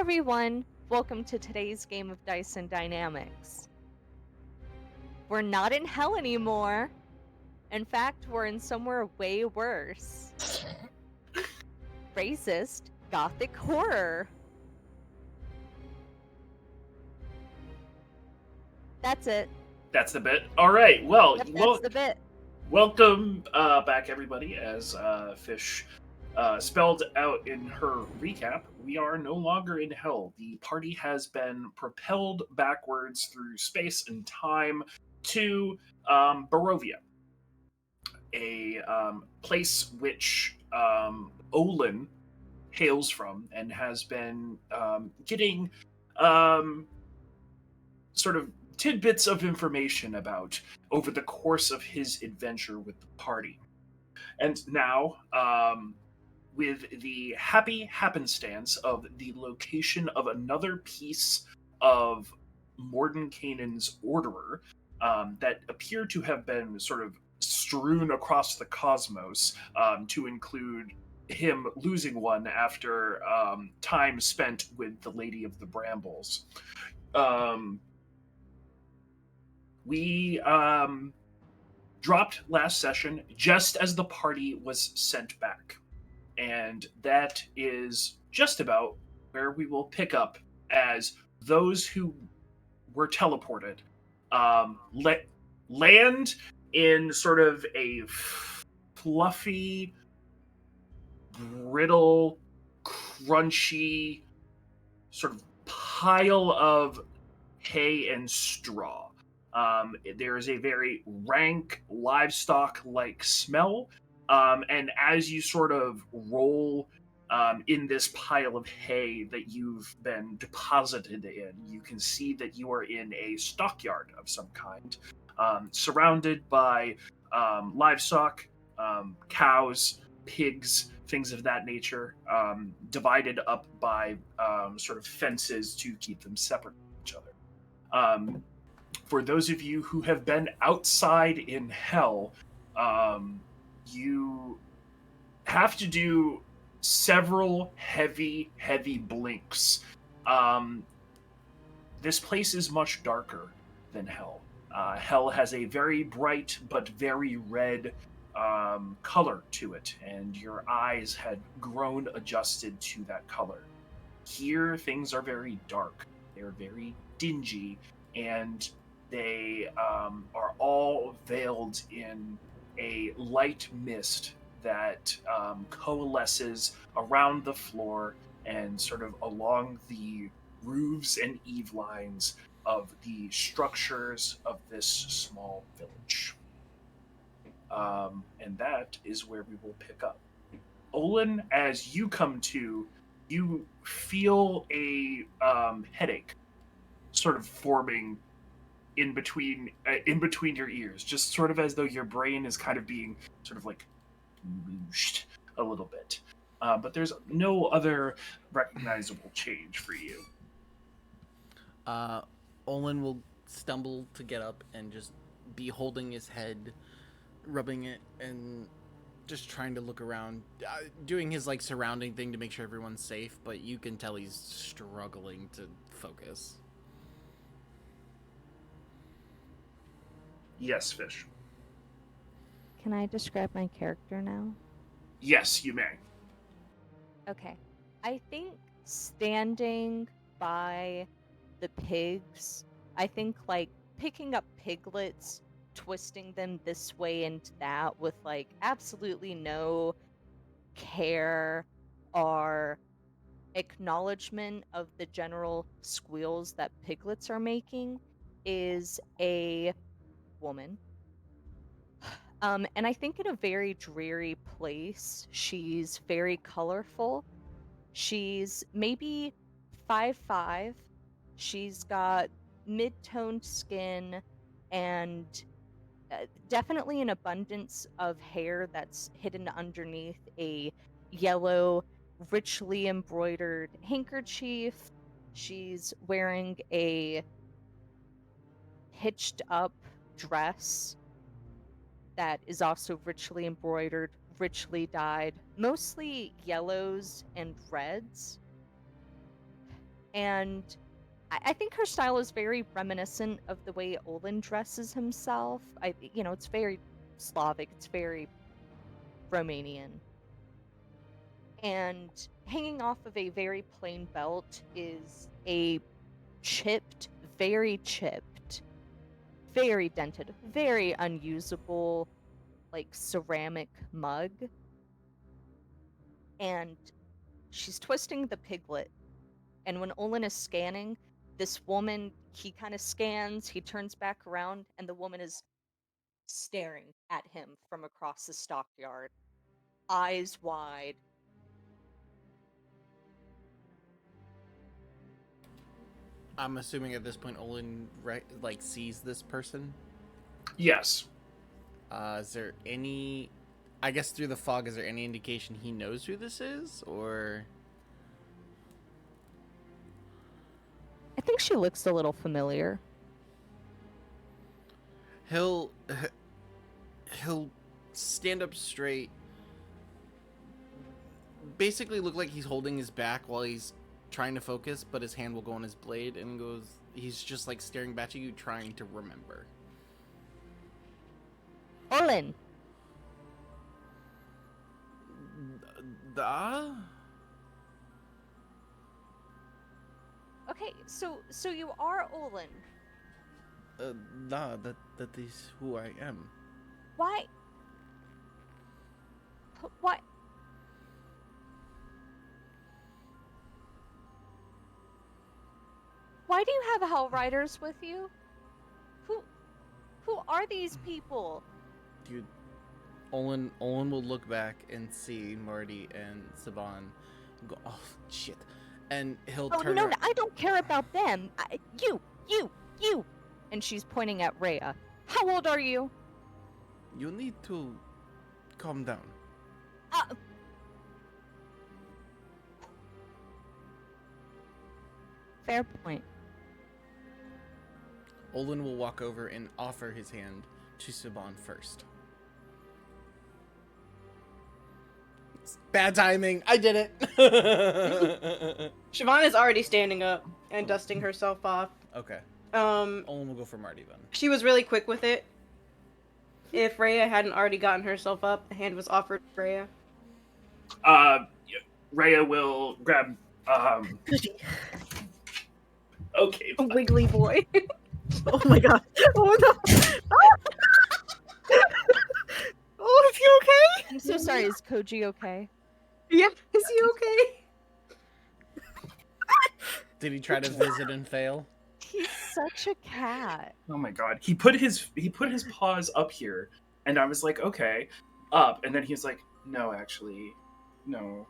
everyone, welcome to today's game of Dice and Dynamics. We're not in hell anymore. In fact, we're in somewhere way worse. Racist gothic horror. That's it. That's the bit. All right. Well, Yep, that's the bit. welcome back, everybody. As Fish spelled out in her recap, we are no longer in hell. The party has been propelled backwards through space and time to Barovia, a place which Olin hails from and has been getting sort of tidbits of information about over the course of his adventure with the party. And now, with the happy happenstance of the location of another piece of Mordenkainen's orderer that appear to have been sort of strewn across the cosmos, to include him losing one after time spent with the Lady of the Brambles. We dropped last session just as the party was sent back. And that is just about where we will pick up as those who were teleported land in sort of a fluffy, brittle, crunchy sort of pile of hay and straw. There is a very rank livestock-like smell, and as you sort of roll in this pile of hay that you've been deposited in, you can see that you are in a stockyard of some kind, surrounded by livestock, cows, pigs, things of that nature, divided up by sort of fences to keep them separate from each other. For those of you who have been outside in hell, you have to do several heavy blinks. This place is much darker than hell. Hell has a very bright but very red color to it, and your eyes had grown adjusted to that color. Here, things are very dark. They're very dingy, and they are all veiled in a light mist that coalesces around the floor and sort of along the roofs and eave lines of the structures of this small village. And that is where we will pick up. Olin, as you come to, you feel a headache sort of forming in between your ears, just sort of as though your brain is kind of being sort of like mooshed a little bit. But there's no other recognizable change for you. Olin will stumble to get up and just be holding his head, rubbing it, and just trying to look around, doing his like surrounding thing to make sure everyone's safe, but you can tell he's struggling to focus. Yes, Fish. Can I describe my character now? Yes, you may. Okay. I think standing by the pigs, I think like picking up piglets, twisting them this way and that with like absolutely no care or acknowledgement of the general squeals that piglets are making is a woman. And I think in a very dreary place. She's very colorful. She's maybe 5'5". She's got mid-toned skin and definitely an abundance of hair that's hidden underneath a yellow, richly embroidered handkerchief. She's wearing a hitched up dress that is also richly embroidered, richly dyed, mostly yellows and reds. And I think her style is very reminiscent of the way Olin dresses himself. It's very Slavic, it's very Romanian. And hanging off of a very plain belt is a chipped, very dented, very unusable, like ceramic mug. And she's twisting the piglet. And when Olin is scanning, this woman, he kind of scans, he turns back around, and the woman is staring at him from across the stockyard, eyes wide. I'm assuming at this point Olin sees this person. Yes. Is there any? I guess through the fog, is there any indication he knows who this is, or? I think she looks a little familiar. He'll stand up straight. Basically look like he's holding his back while he's trying to focus, but his hand will go on his blade and he's just like staring back at you, trying to remember. Olin! Okay, so you are Olin. That is who I am. Why? What? Why do you have Hell Riders with you? Who are these people? Olin will look back and see Marty and Saban and go, oh shit, and he'll turn no, around. I don't care about them. You. And she's pointing at Rhea. How old are you? You need to calm down. Fair point. Olin will walk over and offer his hand to Saban first. Bad timing. I did it. Siobhan is already standing up and dusting herself off. Okay. Olin will go for Marty then. She was really quick with it. If Rhea hadn't already gotten herself up, the hand was offered to Rhea. Rhea will grab. Okay. A wiggly boy. Oh my god. Oh no. Oh, is he okay? I'm so sorry. Is Koji okay? Yeah, is he okay? Did he try to visit and fail? He's such a cat. Oh my god. He put his paws up here, and I was like, okay, up, and then he was like, no, actually, no.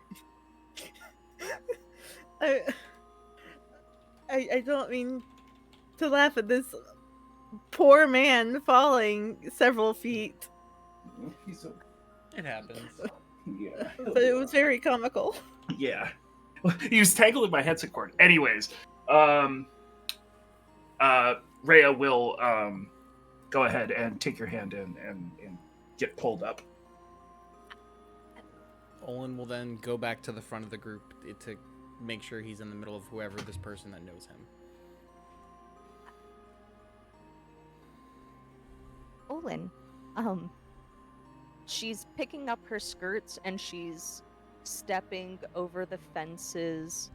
I don't mean to laugh at this poor man falling several feet. He's okay. It happens. Yeah. But it was very comical. Yeah. He was tangled in my headset cord. Anyways, Rhea will go ahead and take your hand and get pulled up. Olin will then go back to the front of the group to make sure he's in the middle of whoever this person that knows him. Olin, she's picking up her skirts and she's stepping over the fences,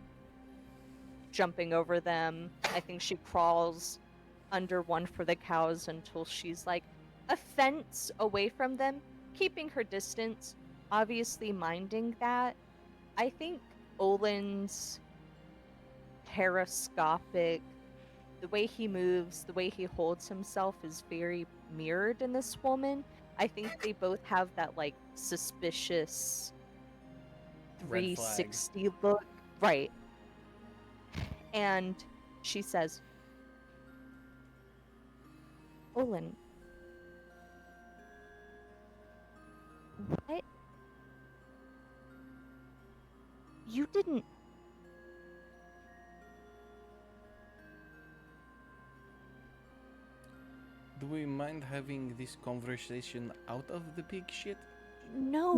jumping over them. I think she crawls under one for the cows until she's like a fence away from them, keeping her distance, obviously minding that. I think Olin's periscopic, the way he moves, the way he holds himself is very mirrored in this woman. I think they both have that like suspicious Red flag. 360 look. Right. And she says, Olin, what? You didn't... Do we mind having this conversation out of the pig shit? No,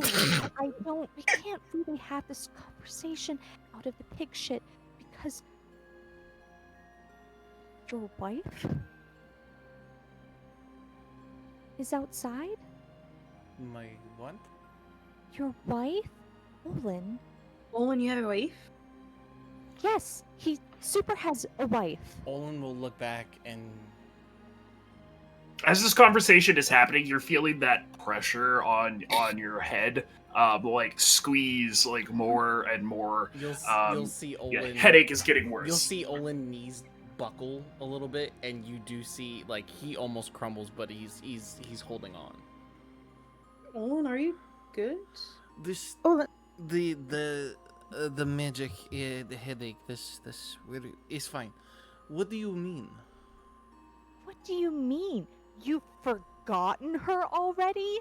I don't. We can't really have this conversation out of the pig shit because Your wife is outside? My what? Your wife? Olin? Olin, you have a wife? Yes, he super has a wife. Olin will look back and As this conversation is happening, you're feeling that pressure on your head, like squeeze like more and more. you'll see Yeah, Olin. headache is getting worse. You'll see Olin knees buckle a little bit, and you do see like he almost crumbles, but he's holding on. Olin, are you good? This Olin, the magic, the headache. This is fine. What do you mean? What do you mean? You've forgotten her already?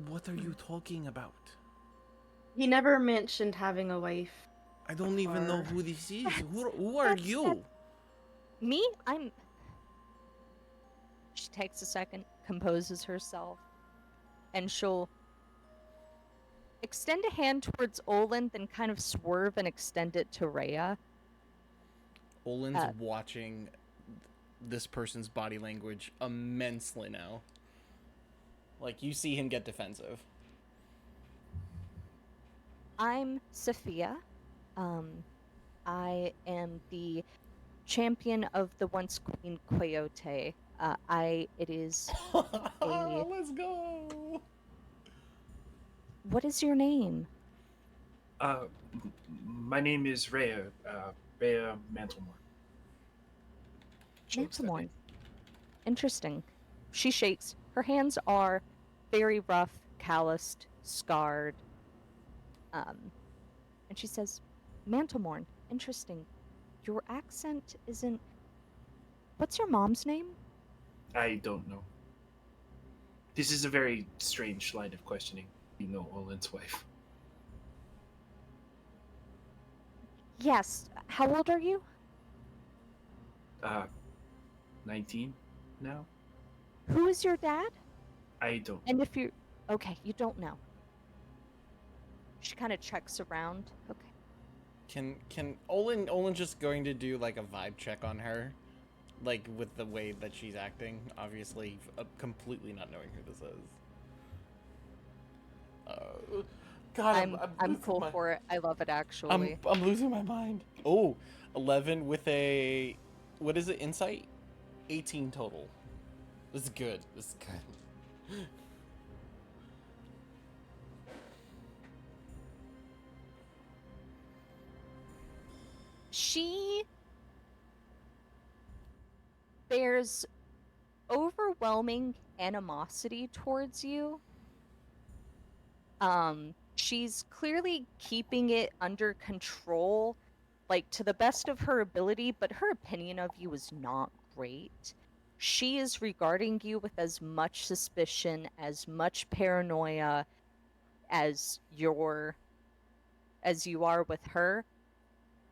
What are you talking about? He never mentioned having a wife. I don't even know Or- who this is. Who are that's- you? Me? She takes a second, composes herself, and she'll extend a hand towards Olin, then kind of swerve and extend it to Rhea. Olin's watching this person's body language immensely now. Like, you see him get defensive. I'm Sophia. I am the champion of the once Queen Coyote. It is Let's go! What is your name? My name is Rhea, Rhea Mantlemore. Mantlemore. Interesting. She shakes. Her hands are very rough, calloused, scarred. And she says, Mantlemorn, interesting. Your accent isn't... What's your mom's name? I don't know. This is a very strange line of questioning. You know Olin's wife. Yes. How old are you? 19 now? Who is your dad? I don't. And if you... Okay, you don't know. She kind of checks around. Okay. Can Olin just going to do like a vibe check on her? Like with the way that she's acting, obviously completely not knowing who this is. God, I'm full for it. I love it, actually. I'm losing my mind. Oh, 11 with a... What is it, insight? 18 total. This is good. This is good. She bears overwhelming animosity towards you. She's clearly keeping it under control, like to the best of her ability, but her opinion of you is not great. She is regarding you with as much suspicion, as much paranoia as you are with her.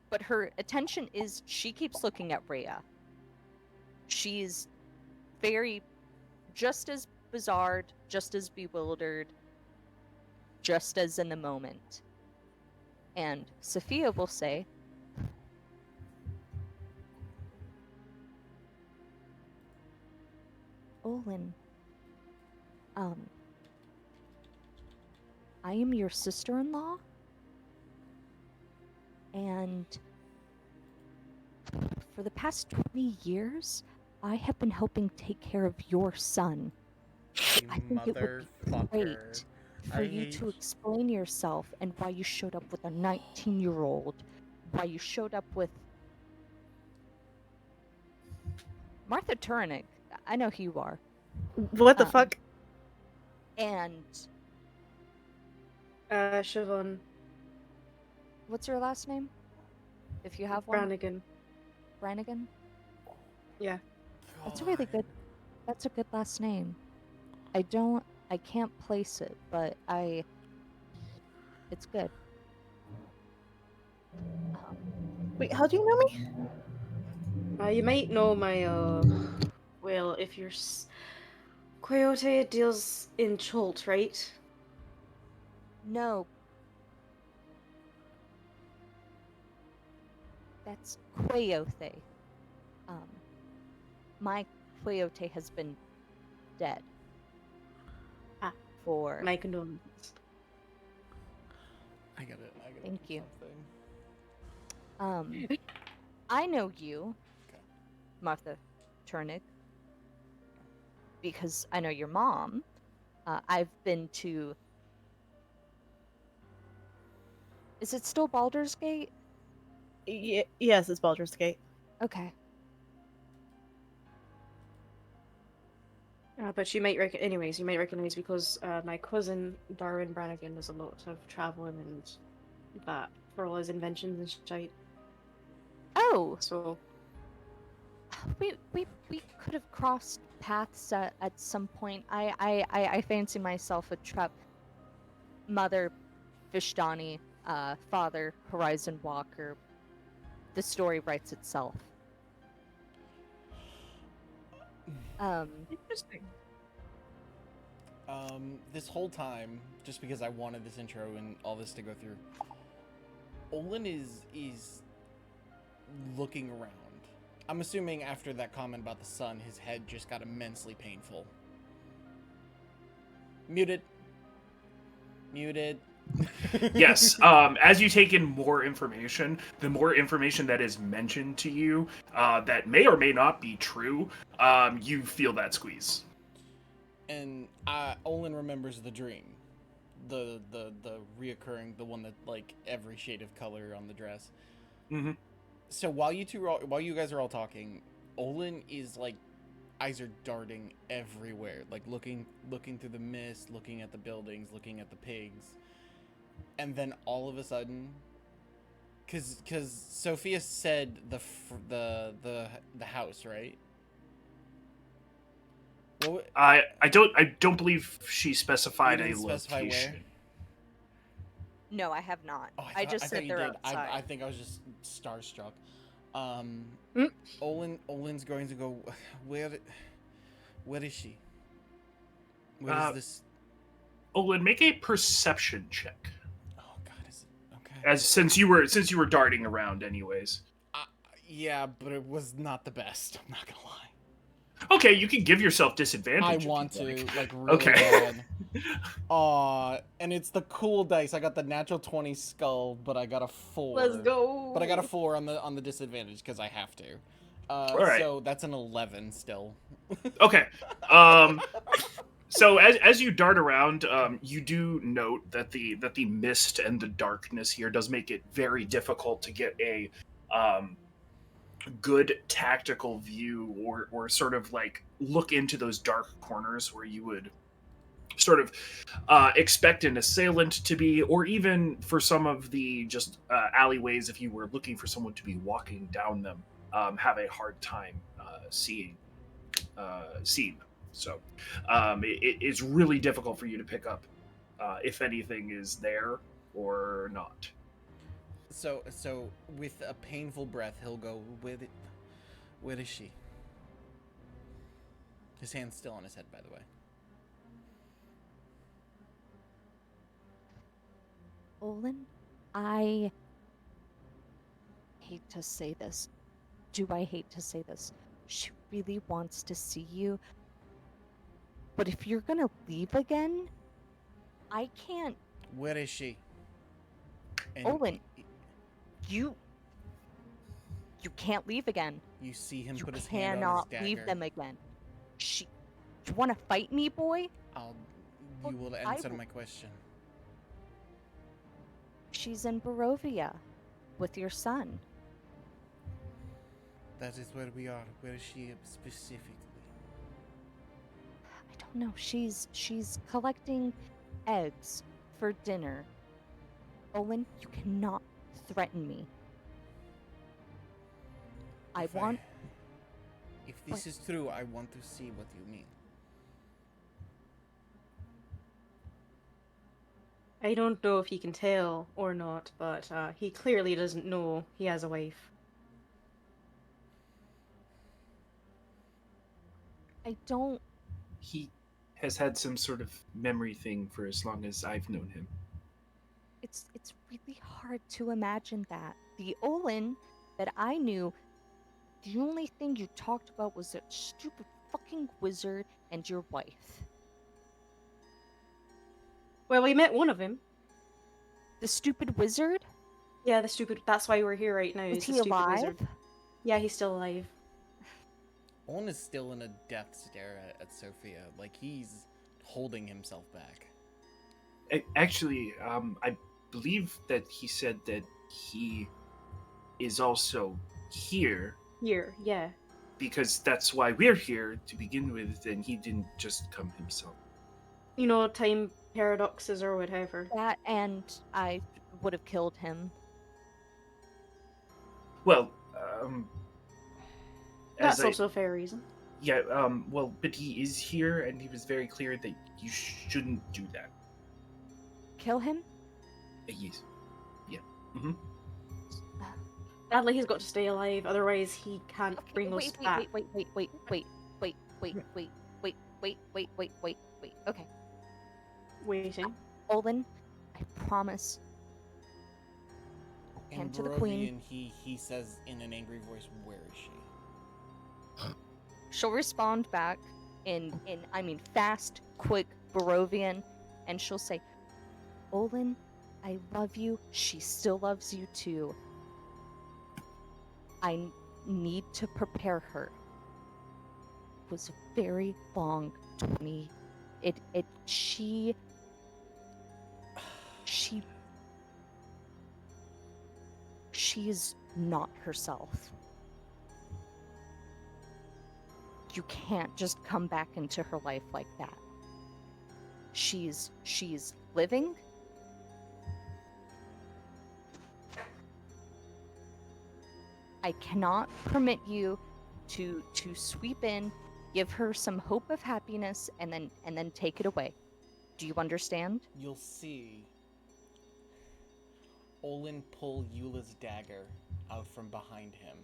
But her attention she keeps looking at Rhea. She's just as bizarre, just as bewildered, just as in the moment. And Sophia will say, Olin, I am your sister-in-law, and for the past 20 years, I have been helping take care of your son. I think it would be great for you to explain yourself and why you showed up with a 19-year-old, why you showed up with Martha Turnick. I know who you are. what the fuck? And Siobhan what's your last name? If you have one. Brannigan. Brannigan? Yeah. That's a really good. That's a good last name. I can't place it, but it's good. Wait, how do you know me? You might know my, well, if you're... Coyote deals in Cholt, right? No. That's Coyote. my Coyote has been dead. Ah, for My condolences. I gotta Thank do you. something. I know you, Okay. Martha Turnick, because I know your mom. I've been to. Is it still Baldur's Gate? Yes, it's Baldur's Gate. Okay. But anyways, you might recognize because my cousin Darwin Brannigan does a lot of traveling and that for all his inventions and shit. Oh, So we could have crossed paths at some point. I fancy myself a Trep. Mother, Vishdani. Father, Horizon Walker. The story writes itself. interesting. This whole time, just because I wanted this intro and all this to go through, Olin is looking around. I'm assuming after that comment about the sun, his head just got immensely painful. Muted. Yes. As you take in more information, the more information that is mentioned to you that may or may not be true, you feel that squeeze. And Olin remembers the dream, the reoccurring, the one that like every shade of color on the dress. Mm-hmm. So while you guys are all talking, Olin is like, eyes are darting everywhere, like looking through the mist, looking at the buildings, looking at the pigs, and then all of a sudden, because Sophia said the house, right? What, I don't believe she specified you a didn't specify where? location. No, I have not. Oh, I just thought said you they're did. outside. I think I was just starstruck. Mm. Olin's going to go. Where is she? Where is this? Olin, make a perception check. Oh God, is it okay? As since you were darting around, anyways. Yeah, but it was not the best. I'm not gonna lie. Okay, you can give yourself disadvantage. I if want you'd to, like. like, really Okay. bad. Aw, and it's the cool dice. I got the natural 20 skull, but I got a 4. Let's go. But I got a 4 on the disadvantage because I have to. All right. So that's an 11 still. Okay. So as you dart around, you do note that the mist and the darkness here does make it very difficult to get a good tactical view or sort of like look into those dark corners where you would sort of expect an assailant to be, or even for some of the just alleyways, if you were looking for someone to be walking down them, have a hard time seeing. So it's really difficult for you to pick up if anything is there or not. So with a painful breath, he'll go, where is she? His hand's still on his head, by the way. Olin, I hate to say this. Do I hate to say this? She really wants to see you. But if you're gonna leave again, I can't. Where is she? And Olin, you can't leave again. you see him You put his hand on his cannot dagger. leave them again. You want to fight me, boy? You will I answer will- my question. She's in Barovia with your son. That is where we are. Where is she specifically? I don't know. She's collecting eggs for dinner. Olin, you cannot threaten me. If this is true, I want to see what you mean. I don't know if he can tell or not, but he clearly doesn't know he has a wife. I don't. He has had some sort of memory thing for as long as I've known him. It's really hard to imagine that. The Olin that I knew The only thing you talked about was that stupid fucking wizard and your wife. Well, we met one of him. The stupid wizard? Yeah, the stupid. That's why we're here right now. Is Is the he stupid alive? wizard. Yeah, he's still alive. Owen is still in a death stare at Sophia, like he's holding himself back. Actually, I believe that he said that he is also here Here, yeah. because that's why we're here to begin with, and he didn't just come himself. You know, time paradoxes or whatever. That and I would have killed him. Well, That's as I, also a fair reason. yeah, well, but he is here, and he was very clear that you shouldn't do that. Kill him? Yes. Yeah. Mm-hmm. Sadly, he's got to stay alive, otherwise he can't Okay, bring us back. wait. Okay. Waiting. Olin, I promise. Hand to the queen. Barovian, he says in an angry voice, "Where is she?" She'll respond back in fast, quick Barovian, and she'll say, Olin, I love you. She still loves you too. I need to prepare her. It was a very long 20. She is not herself. You can't just come back into her life like that. She's living. I cannot permit you to sweep in, give her some hope of happiness, and then take it away. Do you understand? You'll see Olin pull Eula's dagger out from behind him.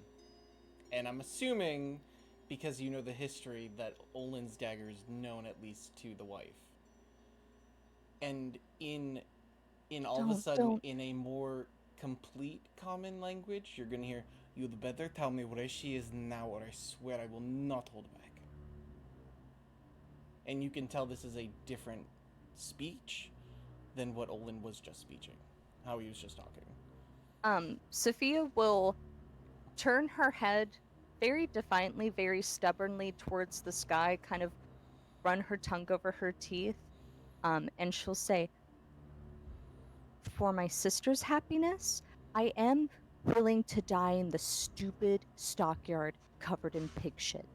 And I'm assuming, because you know the history, that Olin's dagger is known at least to the wife. And in all of a sudden, Don't. in a more complete common language, you're gonna hear, "You'd better tell me where she is now, or I swear I will not hold back." And you can tell this is a different speech than what Olin was just speaking, how he was just talking. Sophia will turn her head very defiantly, very stubbornly towards the sky, kind of run her tongue over her teeth, and she'll say, for my sister's happiness, I am willing to die in the stupid stockyard covered in pig shit.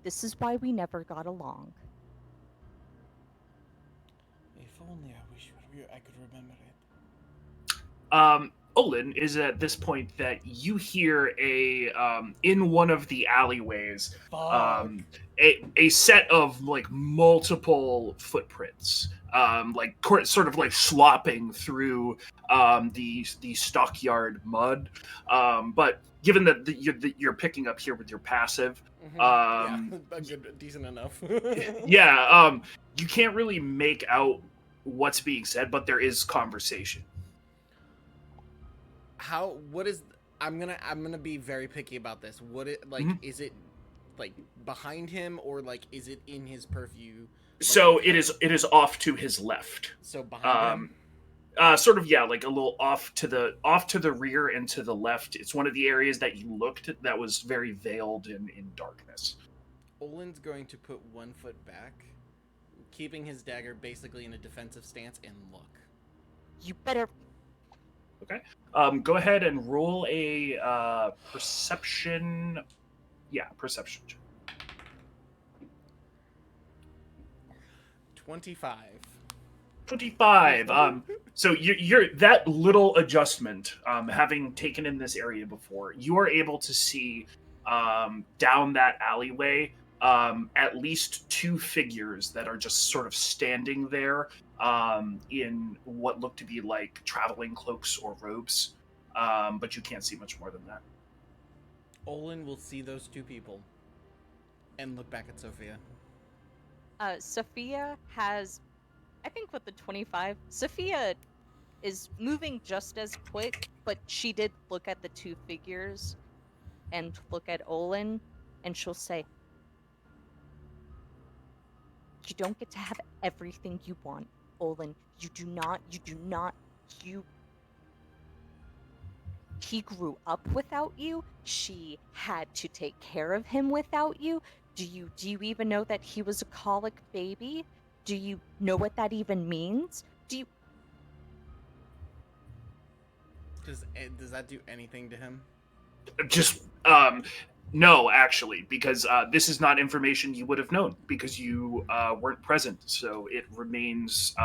This is why we never got along. If only I could remember it. Olin is at this point that you hear in one of the alleyways, a set of like multiple footprints, sort of like slopping through the stockyard mud. But given that you're picking up here with your passive, Yeah, decent enough. you can't really make out what's being said, but there is conversation. I'm gonna be very picky about this. Is it like behind him, or like is it in his purview? So it is off to his left. So behind him? Sort of, yeah, like a little off to the rear and to the left. It's one of the areas that you looked at that was very veiled in darkness. Olin's going to put 1 foot back, keeping his dagger basically in a defensive stance, and look. You better. Okay. Go ahead and roll a perception. Yeah, perception. 25. 25. So you're that little adjustment, having taken in this area before, you are able to see down that alleyway at least 2 figures that are just sort of standing there in what look to be like traveling cloaks or robes, but you can't see much more than that. Olin will see those 2 people and look back at Sophia. Sophia has, I think with the 25, Sophia is moving just as quick, but she did look at the two figures and look at Olin, and she'll say, "You don't get to have everything you want, Olin. You do not, you... He grew up without you. She had to take care of him without you. Do you even know that he was a colic baby? Do you know what that even means? Do you..." Does that do anything to him? Just no, actually, because this is not information you would have known because you weren't present, so it remains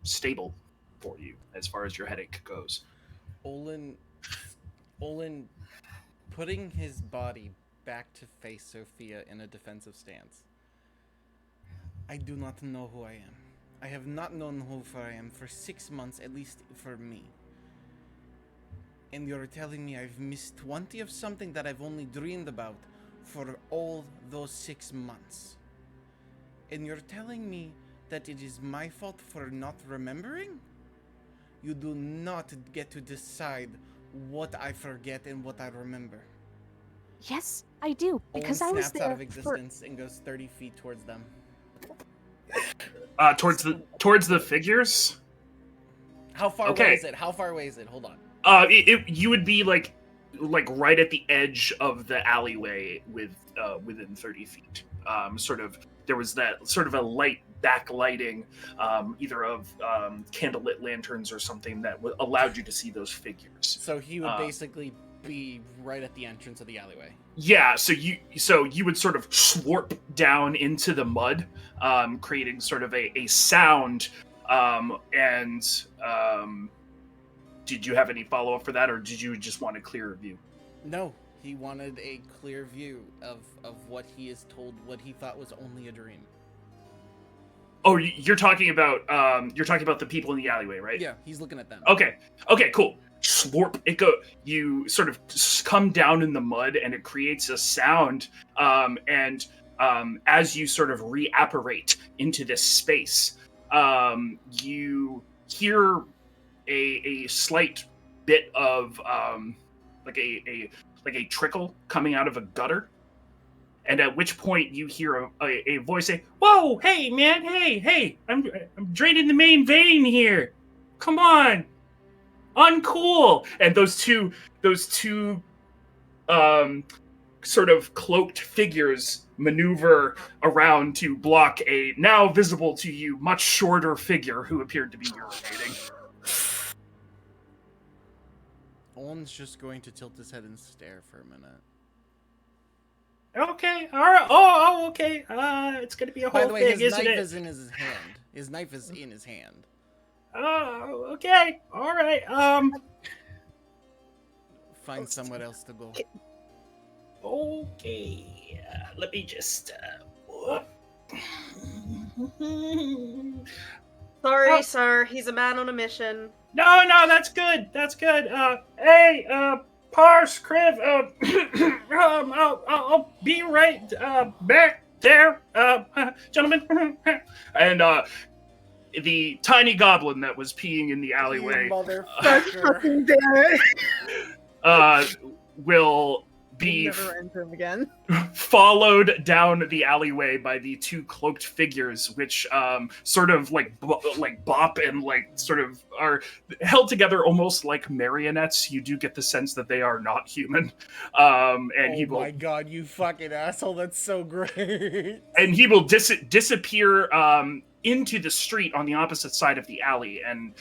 stable for you as far as your headache goes. Olin putting his body back to face Sophia in a defensive stance. I do not know who I am. I have not known who I am for 6 months, at least for me. And you're telling me I've missed 20 of something that I've only dreamed about for all those 6 months. And you're telling me that it is my fault for not remembering? You do not get to decide what I forget and what I remember. Yes, I do, because I Olin was snaps there out of existence and goes 30 feet towards them. Towards the figures. How far Okay. away is it? How far away is it? Hold on. You would be like right at the edge of the alleyway within 30 feet. There was that sort of a light backlighting, either of candlelit lanterns or something that allowed you to see those figures. So he would basically be right at the entrance of the alleyway. Yeah, so you would sort of slurp down into the mud, creating sort of a sound, did you have any follow-up for that, or did you just want a clearer view? No, he wanted a clear view of what he is told, what he thought was only a dream. Oh, you're talking about the people in the alleyway, right? Yeah, he's looking at them. Okay, cool. Slurp. You sort of come down in the mud, and it creates a sound. As you sort of reapparate into this space, you hear a slight bit of like a trickle coming out of a gutter, and at which point you hear a voice say, "Whoa, hey man, hey, I'm draining the main vein here. Come on, uncool." And those two sort of cloaked figures maneuver around to block a now visible to you much shorter figure who appeared to be urinating. Owen's just going to tilt his head and stare for a minute. Okay, all right. Oh, okay. It's gonna be a whole By the way, thing, his isn't knife it? is in his hand. His knife is in his hand. Oh, okay. All right. Find somewhere else to go. Okay. Let me just. Sorry, sir. He's a man on a mission. No, that's good. That's good. Hey, Pars, Kriv, I'll be right back there, gentlemen. And the tiny goblin that was peeing in the alleyway, Fucking damn it. will be Never enter him again. followed down the alleyway by the two cloaked figures, which sort of like bop and like sort of are held together almost like marionettes. You do get the sense that they are not human. My god, you fucking asshole! That's so great. And he will disappear into the street on the opposite side of the alley, and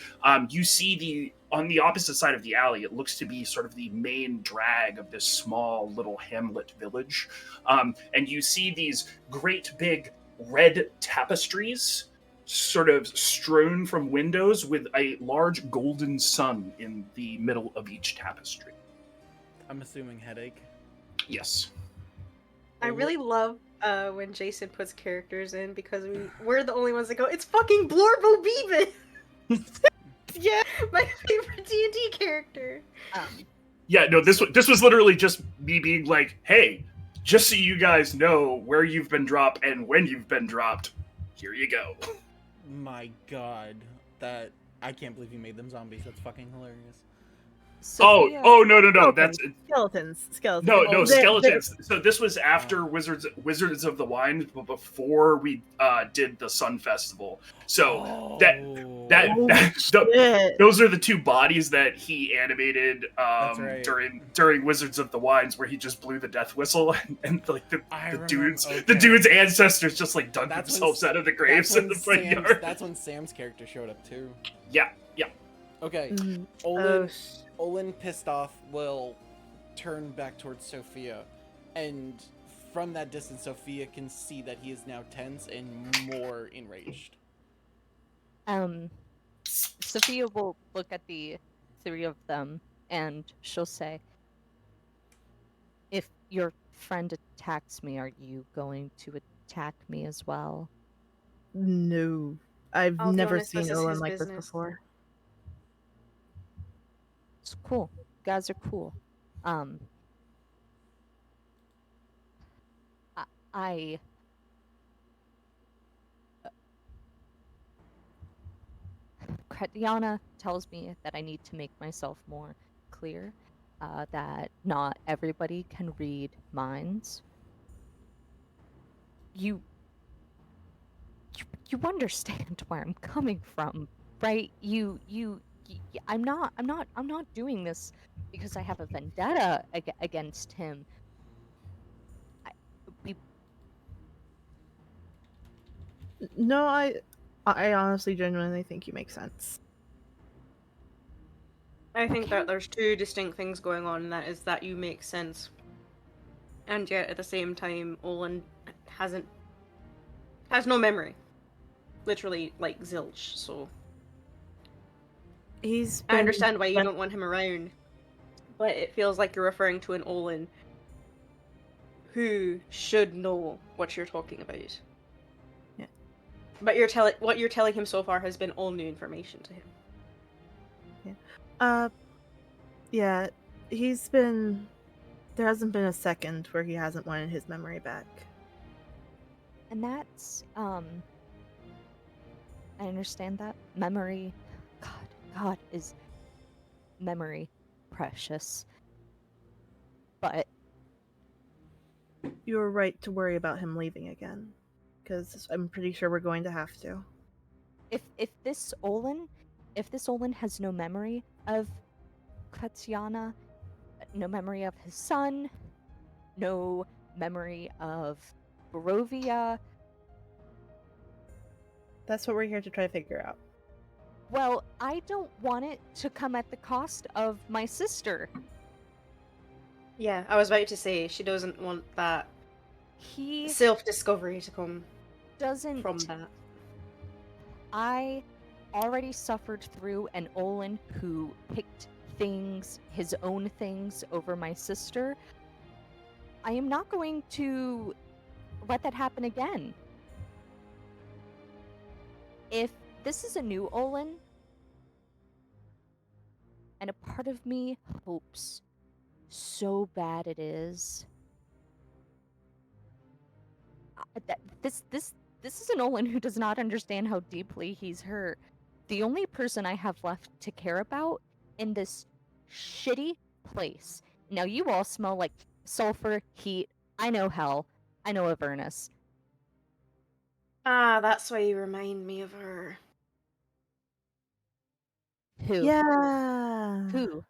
you see on the opposite side of the alley, it looks to be sort of the main drag of this small little hamlet village. And you see these great big red tapestries sort of strewn from windows with a large golden sun in the middle of each tapestry. I'm assuming headache. Yes. I really love when Jason puts characters in because we're the only ones that go, "It's fucking Blorbo Beavis!" Yeah. My favorite D&D character. Yeah, no, this was literally just me being like, hey, just so you guys know where you've been dropped and when you've been dropped, here you go. My god, that I can't believe you made them zombies. That's fucking hilarious. Sophia, No. That's Skeletons. no They're- skeletons. So this was after Wizards of the Wine, but before we did the Sun Festival. So that Holy shit. those are the two bodies that he animated That's right. during Wizards of the Wines, where he just blew the death whistle and like the dude's ancestors just like dug That's when- themselves out of the graves in the front yard. That's when Sam's character showed up too. Yeah. Okay, Mhm. Olin, pissed off, will turn back towards Sophia, and from that distance, Sophia can see that he is now tense and more enraged. Sophia will look at the three of them and she'll say, "If your friend attacks me, are you going to attack me as well?" No. I've I'll be never honest, this seen is Olin his like this business. before. It's cool. You guys are cool. I Kretiana tells me that I need to make myself more clear, that not everybody can read minds. You understand where I'm coming from, right? I'm not doing this because I have a vendetta against him. We No, I honestly genuinely think you make sense. I think Okay. that there's two distinct things going on, and that is that you make sense, and yet at the same time, Olin has no memory, literally like zilch. So He's I been understand why you don't want him around, but it feels like you're referring to an Olin who should know what you're talking about. Yeah. But what you're telling him so far has been all new information to him. Yeah, there hasn't been a second where he hasn't wanted his memory back. And that's I understand that memory. God is memory precious. But You were right to worry about him leaving again, because I'm pretty sure we're going to have to. if this Olin has no memory of Kretiana, no memory of his son, no memory of Barovia, That's what we're here to try to figure out. well, I don't want it to come at the cost of my sister. Yeah, I was about to say she doesn't want that He self-discovery to come doesn't. from that. I already suffered through an Olin who picked his own things over my sister. I am not going to let that happen again. If this is a new Olin, and a part of me hopes so bad it is, this is an Olin who does not understand how deeply he's hurt. The only person I have left to care about in this shitty place. Now you all smell like sulfur, heat. I know hell. I know Avernus. Ah, that's why you remind me of her. Who? Yeah. Who?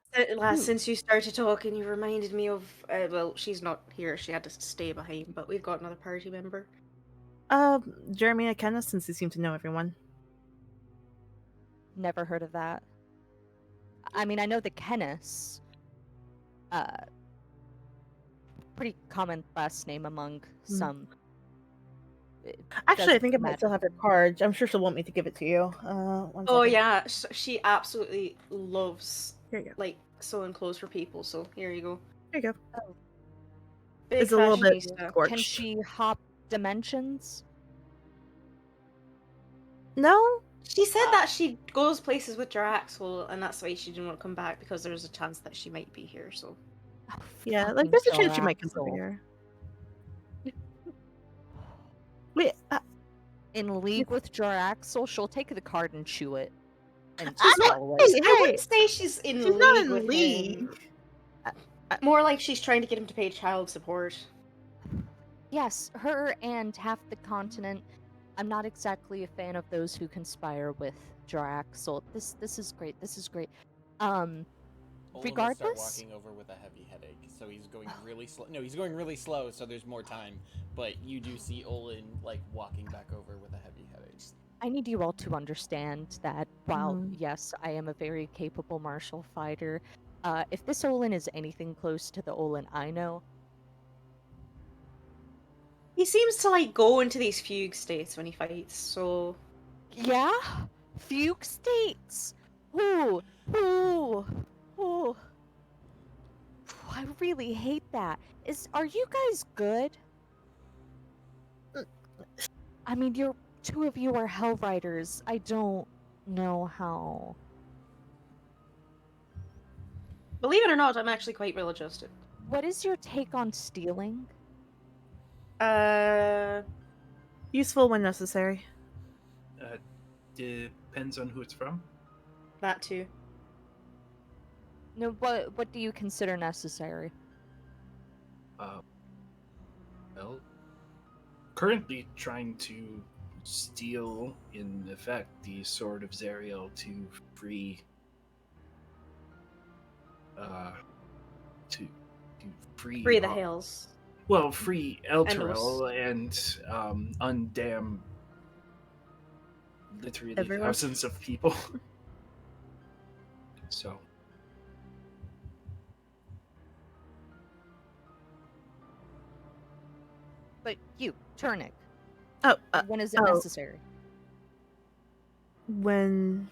Since you started talking, you reminded me of. Well, she's not here. She had to stay behind, but we've got another party member. Jeremy Akena, since he seemed to know everyone. Never heard of that. I mean, I know the Kennis. Pretty common last name among some. Actually, I think I Doesn't might still have her card. I'm sure she'll want me to give it to you. One Oh second. yeah, she absolutely loves Here you go. like sewing clothes for people. So here you go. Here you go. Big It's a little bit fashionista. scorched. Can she hop dimensions? No? She said that she goes places with Jaraxel, and that's why she didn't want to come back because there's a chance that she might be here. So Oh, Yeah, like fucking there's a chance she might come over Jaraxel. here. Wait, In league with Jaraxel, she'll take the card and chew it. into She's the not- hallways. Hey, I wouldn't say she's in She's league not in with league. him. More like she's trying to get him to pay child support. Yes, her and half the continent. I'm not exactly a fan of those who conspire with Drac, so this is great. This is great. Olin will start Regardless, walking over with a heavy headache, so he's going really slow. No, he's going really slow, so there's more time. But you do see Olin like walking back over with a heavy headache. I need you all to understand that while, Mhm. yes, I am a very capable martial fighter, if this Olin is anything close to the Olin I know, He seems to like go into these fugue states when he fights, so yeah, fugue states. Ooh, ooh, ooh. I really hate that. Are you guys good? I mean, two of you are Hell Riders. I don't know how. believe it or not, I'm actually quite well adjusted. What is your take on stealing? Useful when necessary. Depends on who it's from. That too. No, what do you consider necessary? Well, currently trying to steal, in effect, the sword of Zariel to free. To free. Free the Hells. Well, free Elturel Endless. and undam literally Everyone. thousands of people. So. But you, Turnic, Oh, when is it oh. necessary? When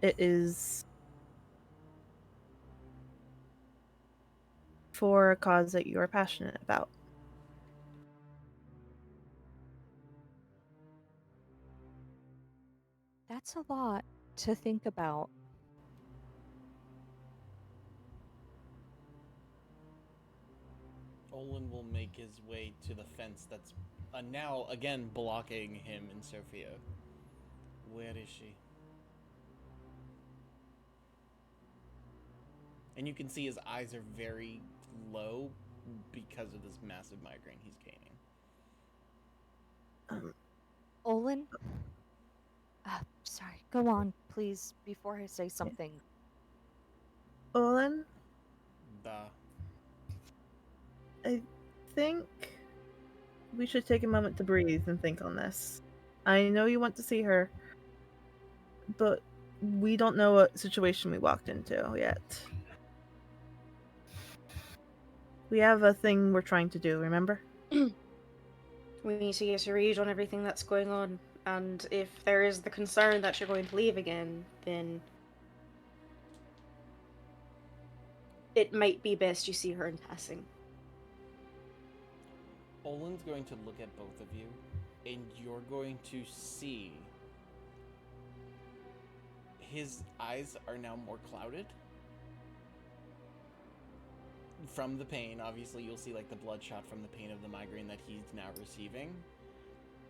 it is for a cause that you are passionate about. That's a lot to think about. Olin will make his way to the fence that's now again blocking him and Sophia. Where is she? And you can see his eyes are very low because of this massive migraine he's gaining. Olin? Sorry, go on, please, before I say something. Olin, Bah. I think we should take a moment to breathe and think on this. I know you want to see her, but we don't know what situation we walked into yet. We have a thing we're trying to do, remember? We need to get a read on everything that's going on, and if there is the concern that you're going to leave again, then it might be best you see her in passing. Olin's going to look at both of you, and you're going to see his eyes are now more clouded. From the pain, obviously you'll see like the bloodshot from the pain of the migraine that he's now receiving.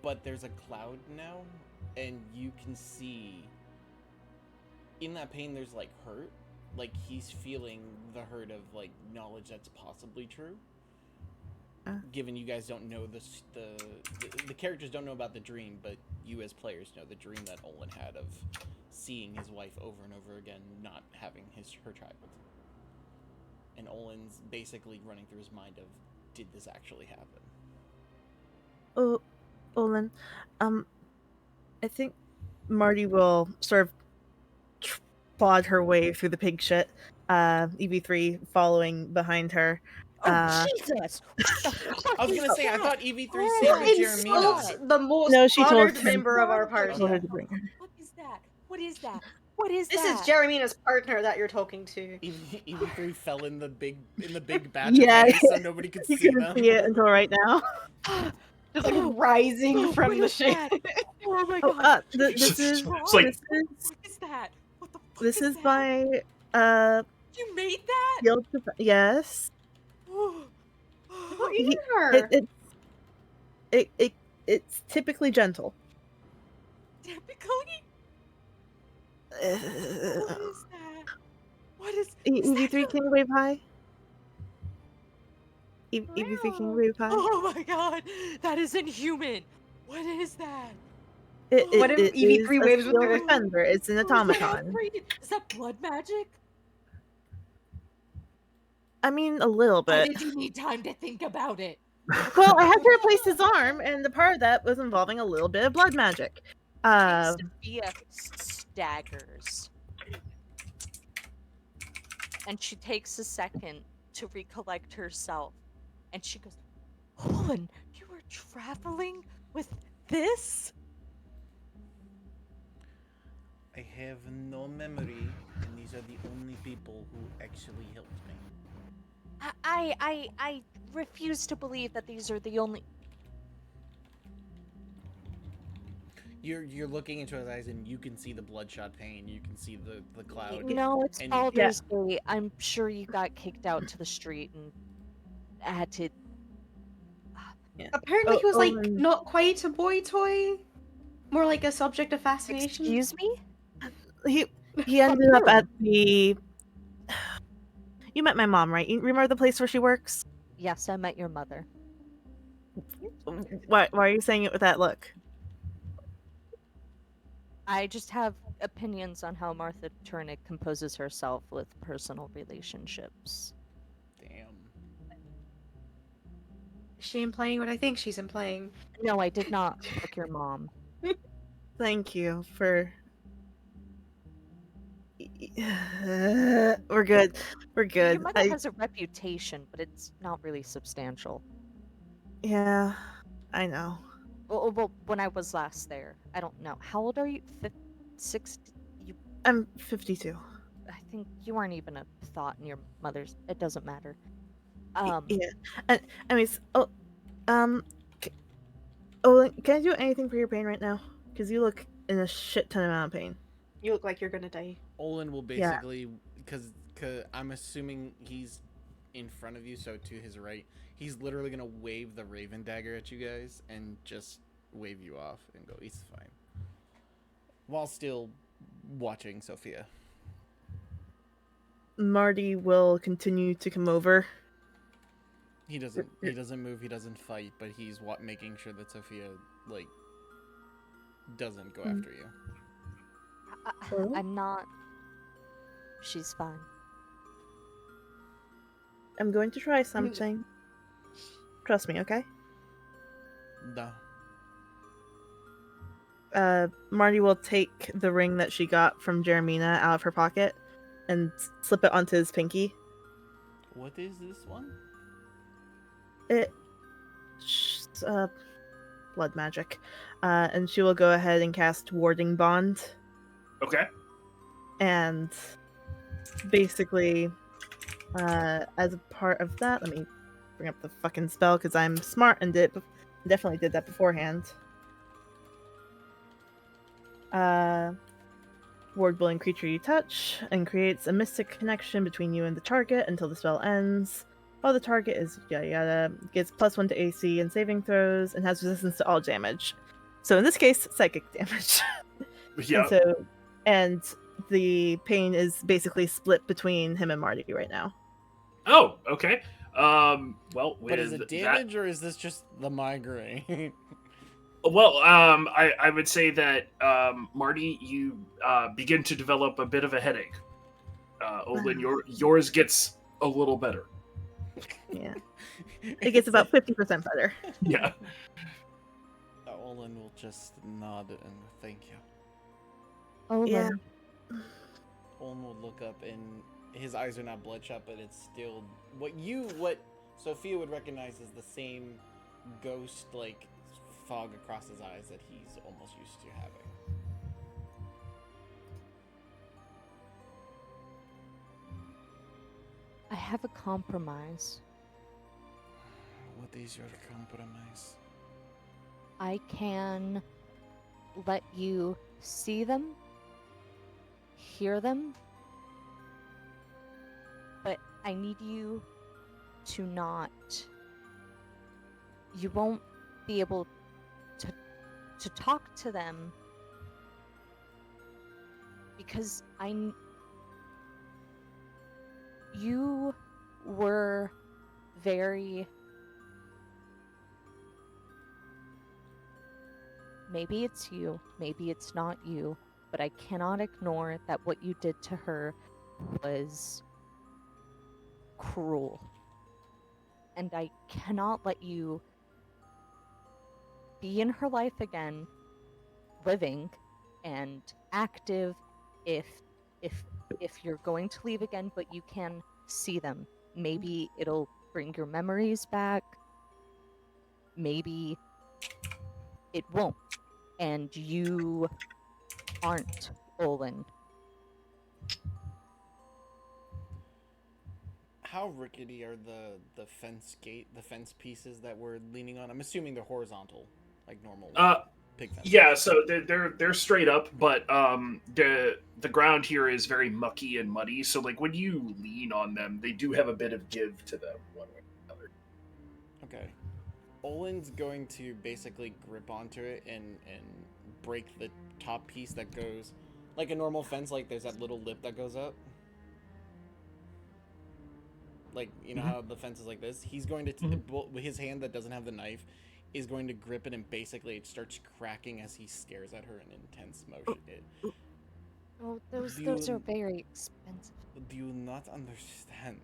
But there's a cloud now, and you can see in that pain there's like hurt. Like he's feeling the hurt of like knowledge that's possibly true. Given you guys don't know the characters don't know about the dream, but you as players know the dream that Olin had of seeing his wife over and over again, not having her child. And Olin's basically running through his mind of, did this actually happen? Oh, Olin, I think Marty will sort of plod her way through the pig shit. EV3 following behind her. Jesus! I was gonna say, I thought EV3 Oh saved my with Jeremina. Insult the most No, she told honored him. member of our party. Told her to bring her. What is that? What is that? What is This that? is Jeremina's partner that you're talking to. EV3 fell in the big batch Yeah, of hay, so nobody could You see couldn't them. see it until right now. Just like rising from what the is shit. that? Oh my Oh, god! this is It's like- What is that? What the fuck this is that? my You made that? guild. Yes, What He- eating her? it's typically gentle. Typically? What is that? What is EV3 that? King Wave High? EV3 King Wow. Wave High? Oh my god, that is inhuman. What is that? What if It is EV3 a waves with steel her? defender. It's an Oh, is that automaton. upgraded? Is that blood magic? I mean, a little Why bit. did you need time to think about it? Well, I had to replace his arm, and the part of that was involving a little bit of blood magic. Sophia staggers. And she takes a second to recollect herself. And she goes, Olin, you were traveling with this? I have no memory, and these are the only people who actually helped me. I refuse to believe that these are the only. You're looking into his eyes, and you can see the bloodshot pain. You can see the cloud. No, it's And Baldur's Gate. I'm sure you got kicked out to the street and had to. Apparently, he was like Olin, not quite a boy toy, more like a subject of fascination. Excuse me? he ended up at the. You met my mom, right? You remember the place where she works? Yes, I met your mother. Why are you saying it with that look? I just have opinions on how Martha Turnick composes herself with personal relationships. Damn. Is she implying what I think she's implying? No, I did not fuck your mom. Thank you for. We're good. We're good. Your mother has a reputation, but it's not really substantial. Yeah, I know. Well, when I was last there, I don't know. How old are you? 60? I'm 52. I think you weren't even a thought in your mother's. It doesn't matter. Yeah. And anyways, Olin, can I do anything for your pain right now? Because you look in a shit ton amount of pain. You look like you're gonna die. Olin will basically, because I'm assuming he's in front of you, so to his right, he's literally gonna wave the Raven dagger at you guys and just wave you off and go, "He's fine," while still watching Sophia. Marty will continue to come over. He doesn't move. He doesn't fight, but he's making sure that Sophia doesn't go after you. I'm not. She's fine. I'm going to try something. Trust me, okay? No. Marty will take the ring that she got from Jeremina out of her pocket and slip it onto his pinky. What is this one? It's blood magic. And she will go ahead and cast Warding Bond. Okay. And basically, as a part of that, let me bring up the fucking spell because I'm smart and definitely did that beforehand. Ward will creature you touch and creates a mystic connection between you and the target until the spell ends. While the target is yada yada, gets +1 to AC and saving throws and has resistance to all damage. So in this case, psychic damage. Yeah. And the pain is basically split between him and Marty right now. Oh, okay. Well, But is with it damage or is this just the migraine? Well, I would say that Marty, you begin to develop a bit of a headache. Olin, yours gets a little better. Yeah, it gets about 50% better. Yeah. Olin will just nod and thank you. Oh, Yeah. Olin will look up and his eyes are not bloodshot, but it's still what Sophia would recognize as the same ghost like fog across his eyes that he's almost used to having. I have a compromise. What is your compromise? I can let you see them, hear them, but I need you to not. You won't be able to talk to them, because you were very, maybe it's you, maybe it's not you, but I cannot ignore that what you did to her was cruel. And I cannot let you be in her life again, living and active, if if you're going to leave again, but you can see them. Maybe it'll bring your memories back. Maybe it won't. And you aren't Olin. How rickety are the fence pieces that we're leaning on? I'm assuming they're horizontal, like normal pig fences. Yeah, so they're straight up, but the ground here is very mucky and muddy. So like when you lean on them, they do have a bit of give to them one way or another. Okay. Olin's going to basically grip onto it and break the top piece that goes like a normal fence. Like there's that little lip that goes up. Like, you know how the fence is like this? He's going to, his hand that doesn't have the knife is going to grip it, and basically it starts cracking as he stares at her in intense motion. Oh, those are very expensive. Do you not understand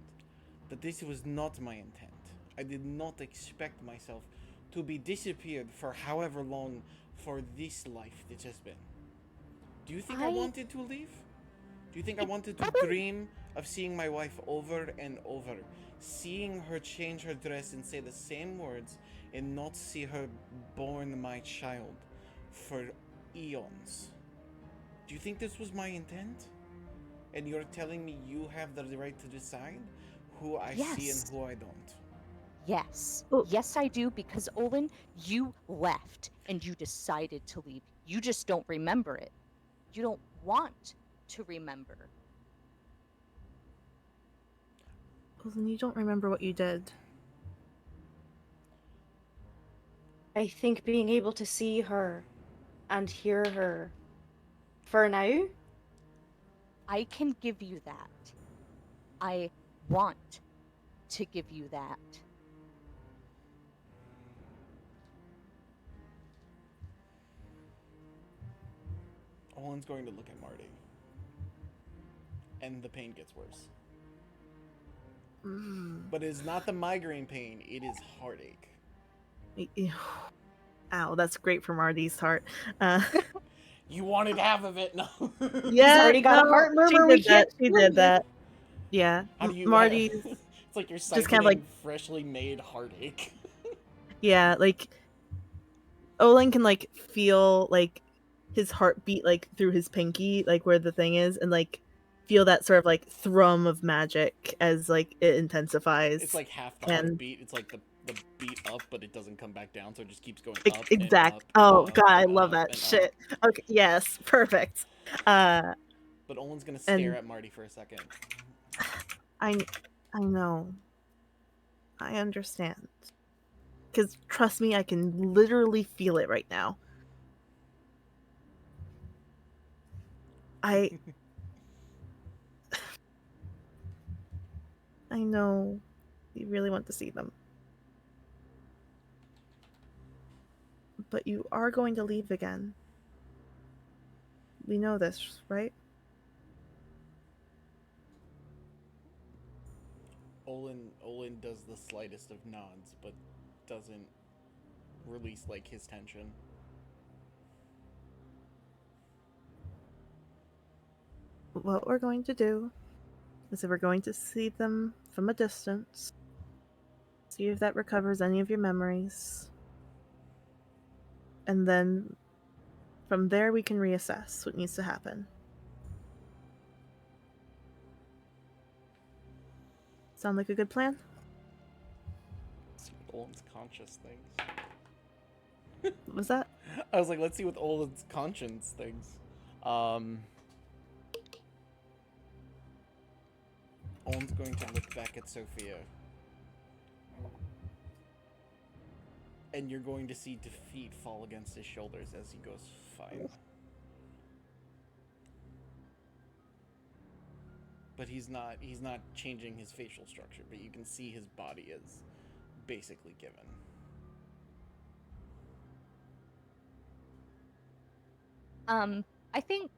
that this was not my intent? I did not expect myself to be disappeared for however long for this life it has been. Do you think I wanted to leave? Do you think I wanted to dream of seeing my wife over and over, seeing her change her dress and say the same words, and not see her born my child for eons? Do you think this was my intent? And you're telling me you have the right to decide who I see and who I don't? Yes. Oh. Yes, I do, because Olin, you left and you decided to leave. You just don't remember it. You don't want to remember. Well, then you don't remember what you did. I think being able to see her and hear her for now. I can give you that. I want to give you that. Olin's going to look at Marty. And the pain gets worse. But it's not the migraine pain, it is heartache. Ow, that's great for Marty's heart. You wanted half of it, no? Yeah, He's already got a heart murmur. We can't. She did that. Yeah, How do you, Marty. It's like you're just siphoning kind of like freshly made heartache. Yeah, like Olin can like feel like his heartbeat like through his pinky, like where the thing is, and like feel that sort of like thrum of magic as like it intensifies. It's like half the heartbeat. It's like the beat up, but it doesn't come back down, so it just keeps going up. Exact. And up, oh and god, I up, love that and shit. up. Okay, yes, perfect. But Olin's gonna stare and- at Marty for a second. I know. I understand. Because trust me, I can literally feel it right now. I know you really want to see them. But you are going to leave again. We know this, right? Olin does the slightest of nods, but doesn't release like his tension. What we're going to do is that we're going to see them from a distance. See if that recovers any of your memories. And then from there we can reassess what needs to happen. Sound like a good plan? Let's see what Olin's conscious thinks. What was that? I was like, let's see what Olin's conscience thinks. Olin's going to look back at Sophia. And you're going to see defeat fall against his shoulders as he goes, fine. but he's not changing his facial structure, but you can see his body is basically given. I think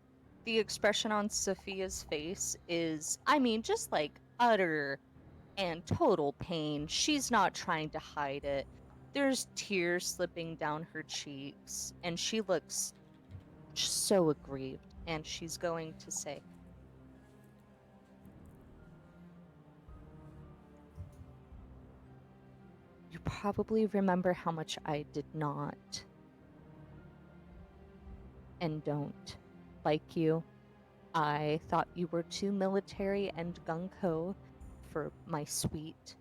the expression on Sophia's face is, I mean, just like utter and total pain. She's not trying to hide it. There's tears slipping down her cheeks, and she looks just so aggrieved. And she's going to say, "You probably remember how much I did not and don't like you. I thought you were too military and gung-ho for my sweet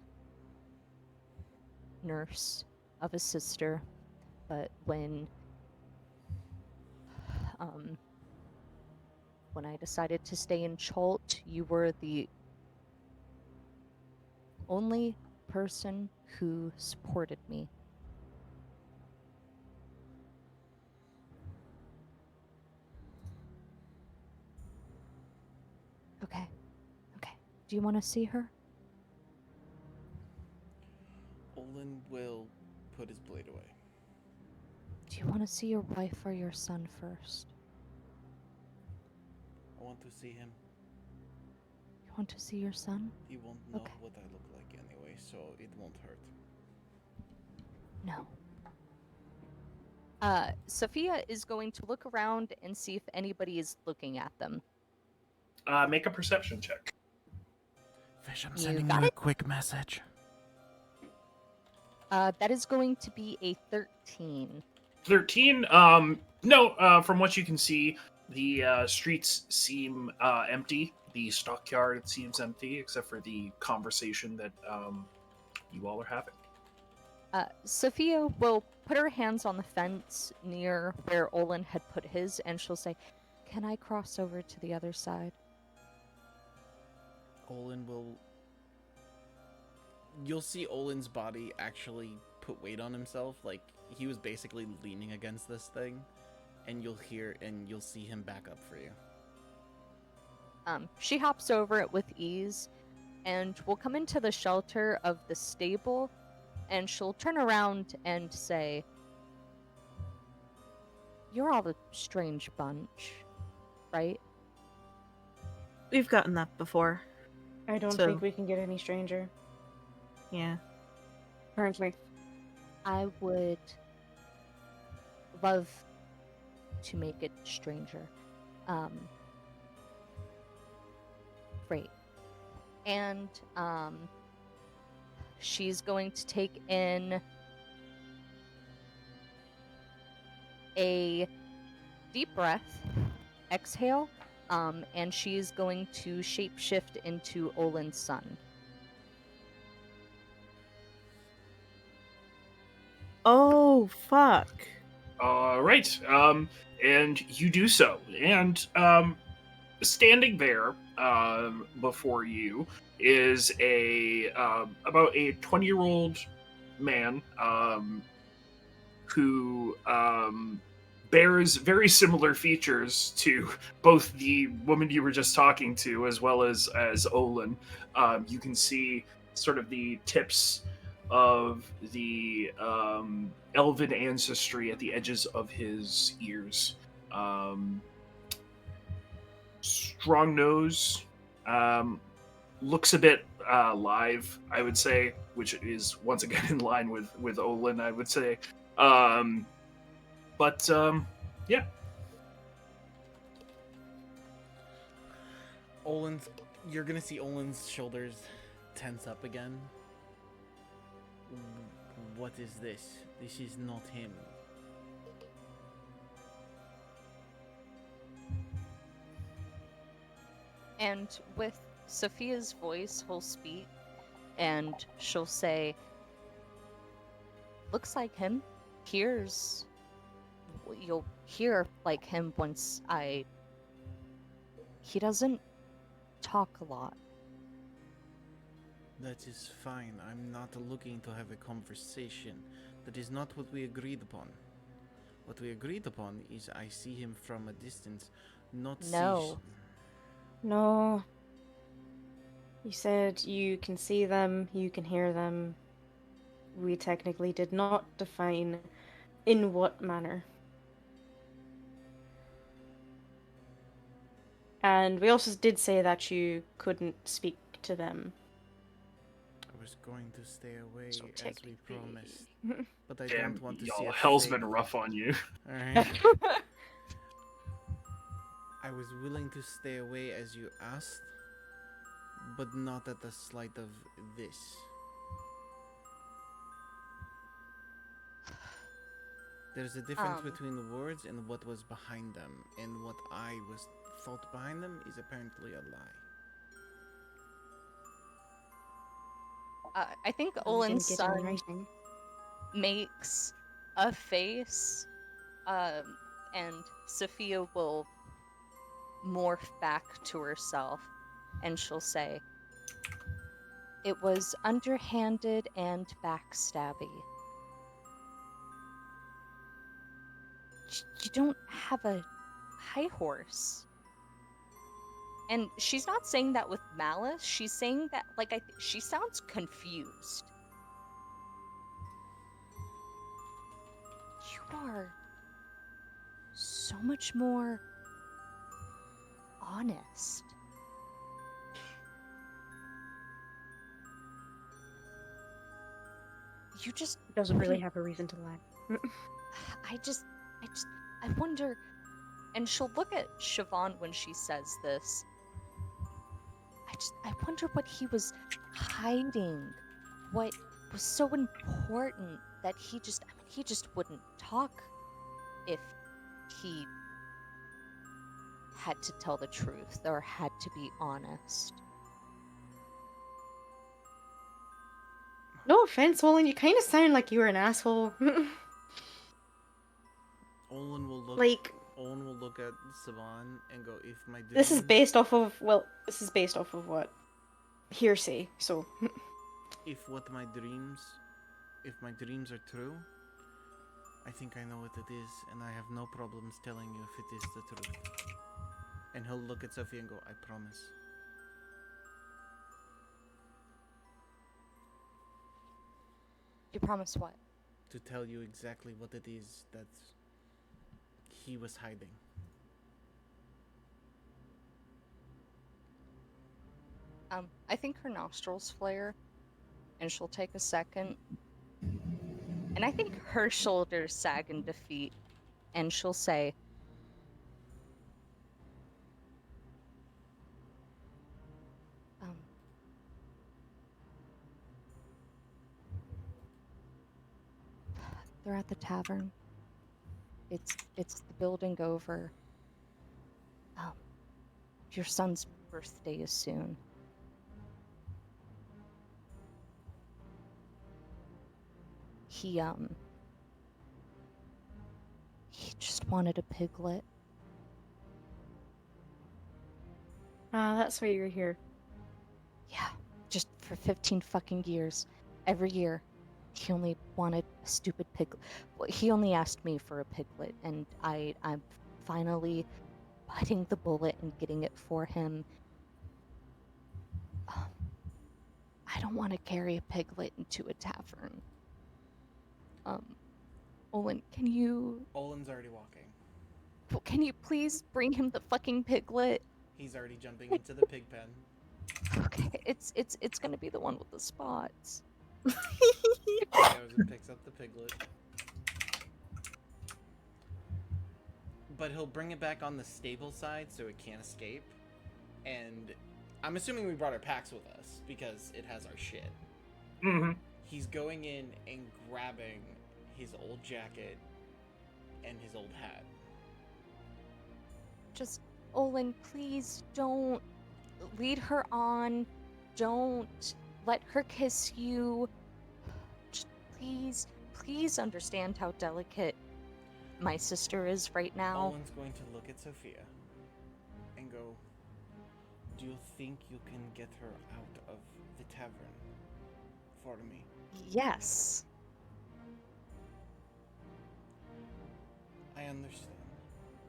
nurse of a sister. But um, when I decided to stay in Cholt, you were the only person who supported me. Okay. Do you want to see her?" Olin will put his blade away. "Do you want to see your wife or your son first?" I want to see him. "You want to see your son?" He won't know Okay. what I look like anyway, so it won't hurt. No. Sophia is going to look around and see if anybody is looking at them. Make a perception check. Fish, I'm You sending got you a it? quick message. That is going to be a 13. 13. No. From what you can see, the streets seem empty. The stockyard seems empty, except for the conversation that you all are having. Sophia will put her hands on the fence near where Olin had put his, and she'll say, "Can I cross over to the other side?" Olin will. You'll see Olin's body actually put weight on himself. Like, he was basically leaning against this thing. And you'll see him back up for you. She hops over it with ease, and will come into the shelter of the stable, and she'll turn around and say, "You're all a strange bunch, right?" We've gotten that before. I don't So- think we can get any stranger. Yeah. Currently. I would love to make it stranger. Great. And she's going to take in a deep breath, exhale, and she's going to shapeshift into Olin's son. Oh, fuck. All right. And you do so. And standing there before you is about a 20-year-old man who bears very similar features to both the woman you were just talking to as well as Olin. You can see sort of the tips of the elven ancestry at the edges of his ears. Strong nose, looks a bit live, I would say, which is once again in line with Olin, I would say. But yeah. You're gonna see Olin's shoulders tense up again. What is this? This is not him. And with Sophia's voice, he'll speak, and she'll say, "Looks like him. You'll hear like him once He doesn't talk a lot." That is fine. I'm not looking to have a conversation. That is not what we agreed upon. What we agreed upon is I see him from a distance, not No. No. You said you can see them, you can hear them. We technically did not define in what manner. And we also did say that you couldn't speak to them. I was going to stay away So as we technically... promised, but I Damn, don't want to see y'all, a hell's fate. been rough on you. All right. I was willing to stay away as you asked, but not at the slight of this. There's a difference between the words and what was behind them, and what I was thought behind them is apparently a lie. I think Are we gonna Olin's get in son writing? makes a face, and Sophia will morph back to herself, and she'll say, "It was underhanded and backstabby. You don't have a high horse." And she's not saying that with malice. She's saying that, like, she sounds confused. You are so much more honest. You just Doesn't really wouldn't- have a reason to lie. I just, I wonder. And she'll look at Siobhan when she says this. I wonder what he was hiding. What was so important that he just wouldn't talk if he had to tell the truth or had to be honest. No offense, Olin, you kind of sound like you were an asshole. Olin will look. Like, Olin will look at Saban and go, "If my dreams." this is based off of, well, this is based off of what? Hearsay, so. If my dreams are true, I think I know what it is, and I have no problems telling you if it is the truth. And he'll look at Sophie and go, "I promise." You promise what? To tell you exactly what it is that he was hiding. I think her nostrils flare, and she'll take a second. And I think her shoulders sag in defeat, and she'll say, they're at the tavern. It's the building over. Your son's birthday is soon. He just wanted a piglet. Ah, that's why you're here. Yeah, just for 15 fucking years. Every year, he only wanted a stupid piglet. Well, he only asked me for a piglet, and I'm finally biting the bullet and getting it for him. I don't want to carry a piglet into a tavern. Olin, can you... Olin's already walking. Can you please bring him the fucking piglet? He's already jumping into the pig pen. Okay, it's gonna be the one with the spots. He goes and picks up the piglet. But he'll bring it back on the stable side so it can't escape. And I'm assuming we brought our packs with us because it has our shit. Mm-hmm. He's going in and grabbing his old jacket and his old hat. Just, Olin, please don't lead her on. Don't let her kiss you. Just please understand how delicate my sister is right now. Olin's going to look at Sophia and go, "Do you think you can get her out of the tavern for me?" Yes. I understand.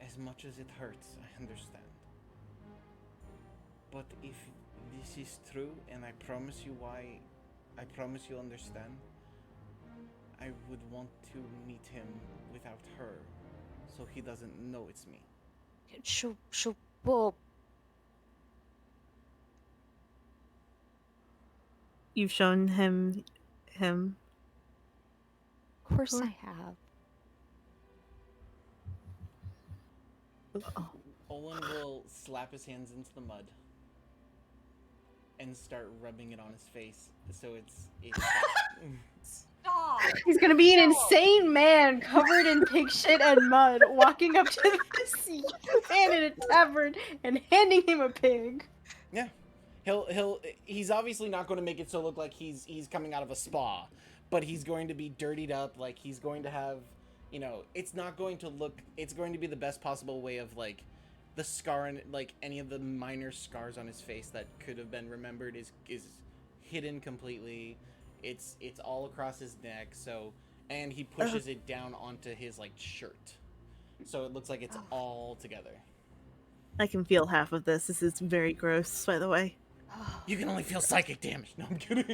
As much as it hurts, I understand. But if this is true, and I promise you why, I promise you'll understand, I would want to meet him without her, so he doesn't know it's me. Well, You've shown him. of course Sure. I have. Oh, Olin will slap his hands into the mud and start rubbing it on his face, so it's Stop! He's gonna be an insane man covered in pig shit and mud, walking up to this man in a tavern and handing him a pig. Yeah. He's obviously not going to make it so look like he's coming out of a spa, but he's going to be dirtied up, like he's going to have, you know, it's not going to look, it's going to be the best possible way of like the scar and like any of the minor scars on his face that could have been remembered is hidden completely. It's all across his neck, so, and he pushes it down onto his like shirt. So it looks like it's all together. I can feel half of this. This is very gross, by the way. You can only feel psychic damage. No, I'm kidding.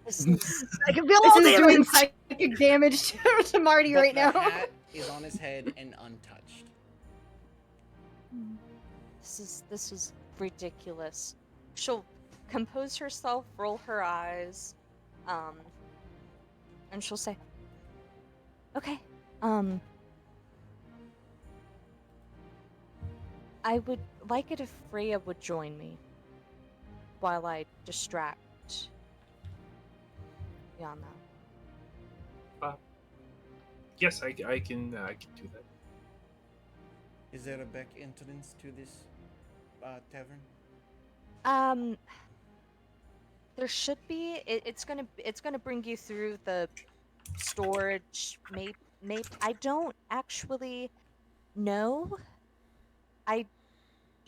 This is I can feel This all is doing damage. psychic damage to Marty But right the now. hat is on his head and untouched. this is ridiculous. She'll compose herself, roll her eyes, and she'll say, "Okay, I would like it if Freya would join me while I distract Yana." Yes, I can do that. Is there a back entrance to this tavern? There should be. It's gonna bring you through the storage. Maybe I don't actually know. I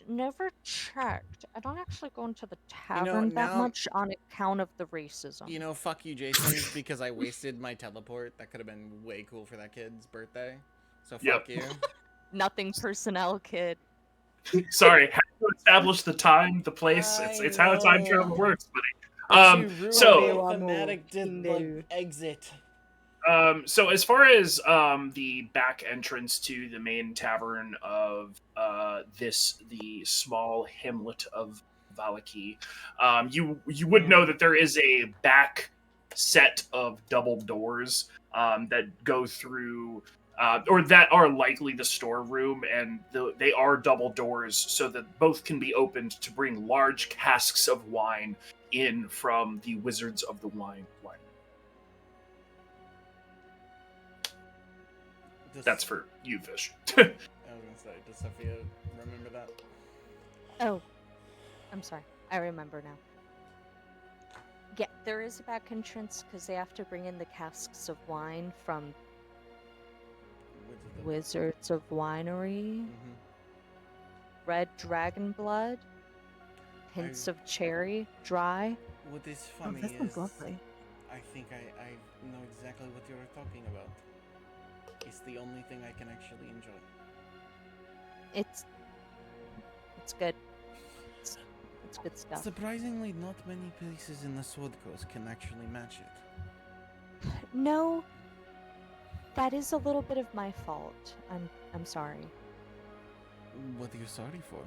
never checked. I don't actually go into the tavern that now- much on account of the racism. You know, fuck you, Jason, because I wasted my teleport. That could have been way cool for that kid's birthday. So fuck Yep. you. Nothing personnel, kid. Sorry, have to establish the time, the place. It's how time travel know. works, buddy. But you ruined So- the thematic No. like exit. So as far as the back entrance to the main tavern of the small hamlet of Valaki, you would know that there is a back set of double doors that go through or that are likely the storeroom, and they are double doors so that both can be opened to bring large casks of wine in from the Wizards of the Wine. That's for you, Fish. I was gonna say, does Sophia remember that? Oh, I'm sorry. I remember now. Yeah, there is a back entrance because they have to bring in the casks of wine from Wizards of Winery. Mm-hmm. Red dragon blood. Hints of cherry, dry. What is Oh, funny that sounds is, lovely. I think I know exactly what you're talking about. It's the only thing I can actually enjoy. It's good. It's good stuff. Surprisingly, not many places in the Sword Coast can actually match it. No, that is a little bit of my fault. I'm sorry. What are you sorry for?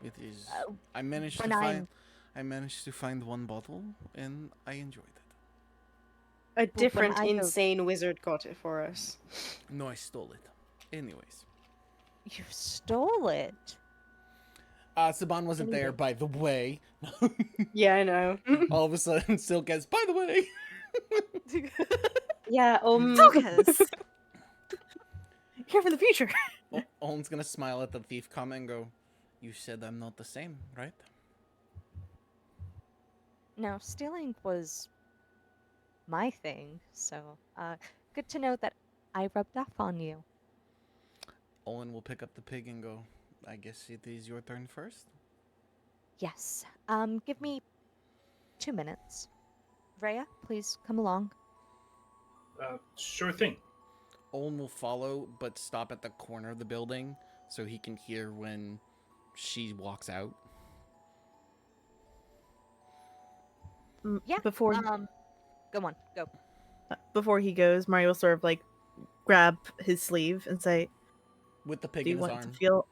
It is. Uh, I managed to when find. I managed to find one bottle, and I enjoyed it. A different I know- insane wizard got it for us. No, I stole it. Anyways, You stole it. Saban wasn't there, Anyway. by the way. Yeah, I know. All of a sudden, Silk gets. By the way. Yeah, Focus. Care for the future. Owen's gonna smile at the thief comment and go, "You said I'm not the same, right?" No, stealing was my thing, so good to know that I rubbed off on you. Owen will pick up the pig and go, "I guess it is your turn first." Yes. Give me 2 minutes. Rhea, please come along. Sure thing. Owen will follow, but stop at the corner of the building so he can hear when she walks out. Yeah. Before Go on. Go. before he goes, Mario will sort of like grab his sleeve and say, With the pig "Do you in his want to arm. feel?"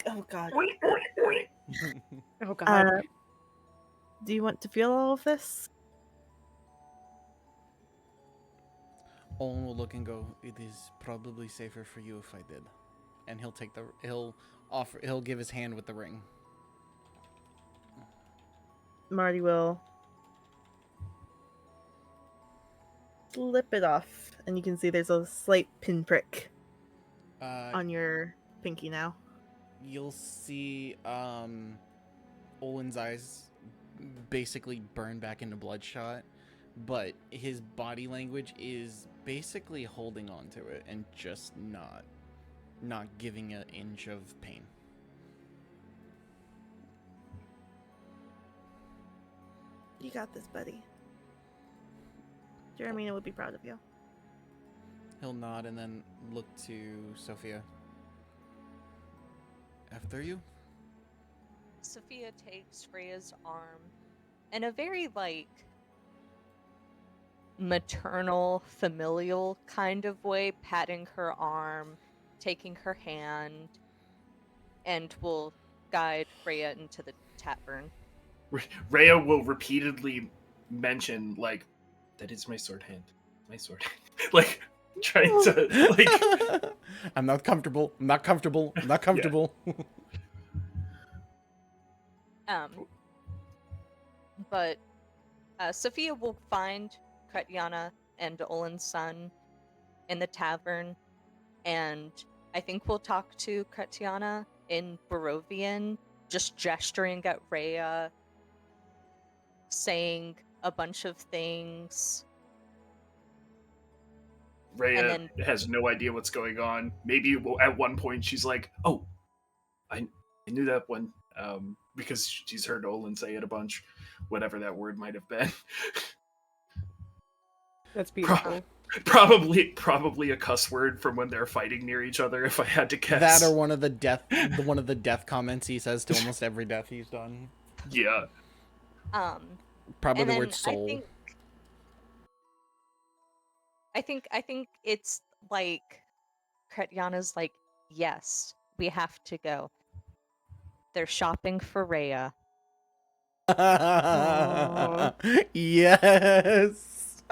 Oh God. Oh god. Uh, do you want to feel all of this? Olin will look and go, "It is probably safer for you if I did." And he'll give his hand with the ring. Marty will slip it off, and you can see there's a slight pinprick Uh, on your pinky now. you'll see Olin's eyes basically burn back into bloodshot, but his body language is basically holding on to it and just not giving an inch of pain. You got this, buddy. Jeremina would be proud of you. He'll nod and then look to Sophia. After you? Sophia takes Freya's arm in a very, like, maternal, familial kind of way, patting her arm, taking her hand, and will guide Freya into the tavern. Rhea will repeatedly mention, like, that is my sword hand. My sword hand. Like, trying to, like... I'm not comfortable. I'm not comfortable. I'm not comfortable. But Sophia will find Katyana and Olin's son in the tavern, and I think we'll talk to Katyana in Barovian, just gesturing at Rhea, saying a bunch of things. Rhea And then- has no idea what's going on. Maybe at one point she's like, "Oh, I knew that one," because she's heard Olin say it a bunch, whatever that word might have been. That's beautiful. Probably a cuss word from when they're fighting near each other. If I had to guess, That or one of the death comments he says to almost every death he's done. yeah. Probably and the then word soul. I think it's like Katyana's like, yes, we have to go. They're shopping for Rhea. Yes.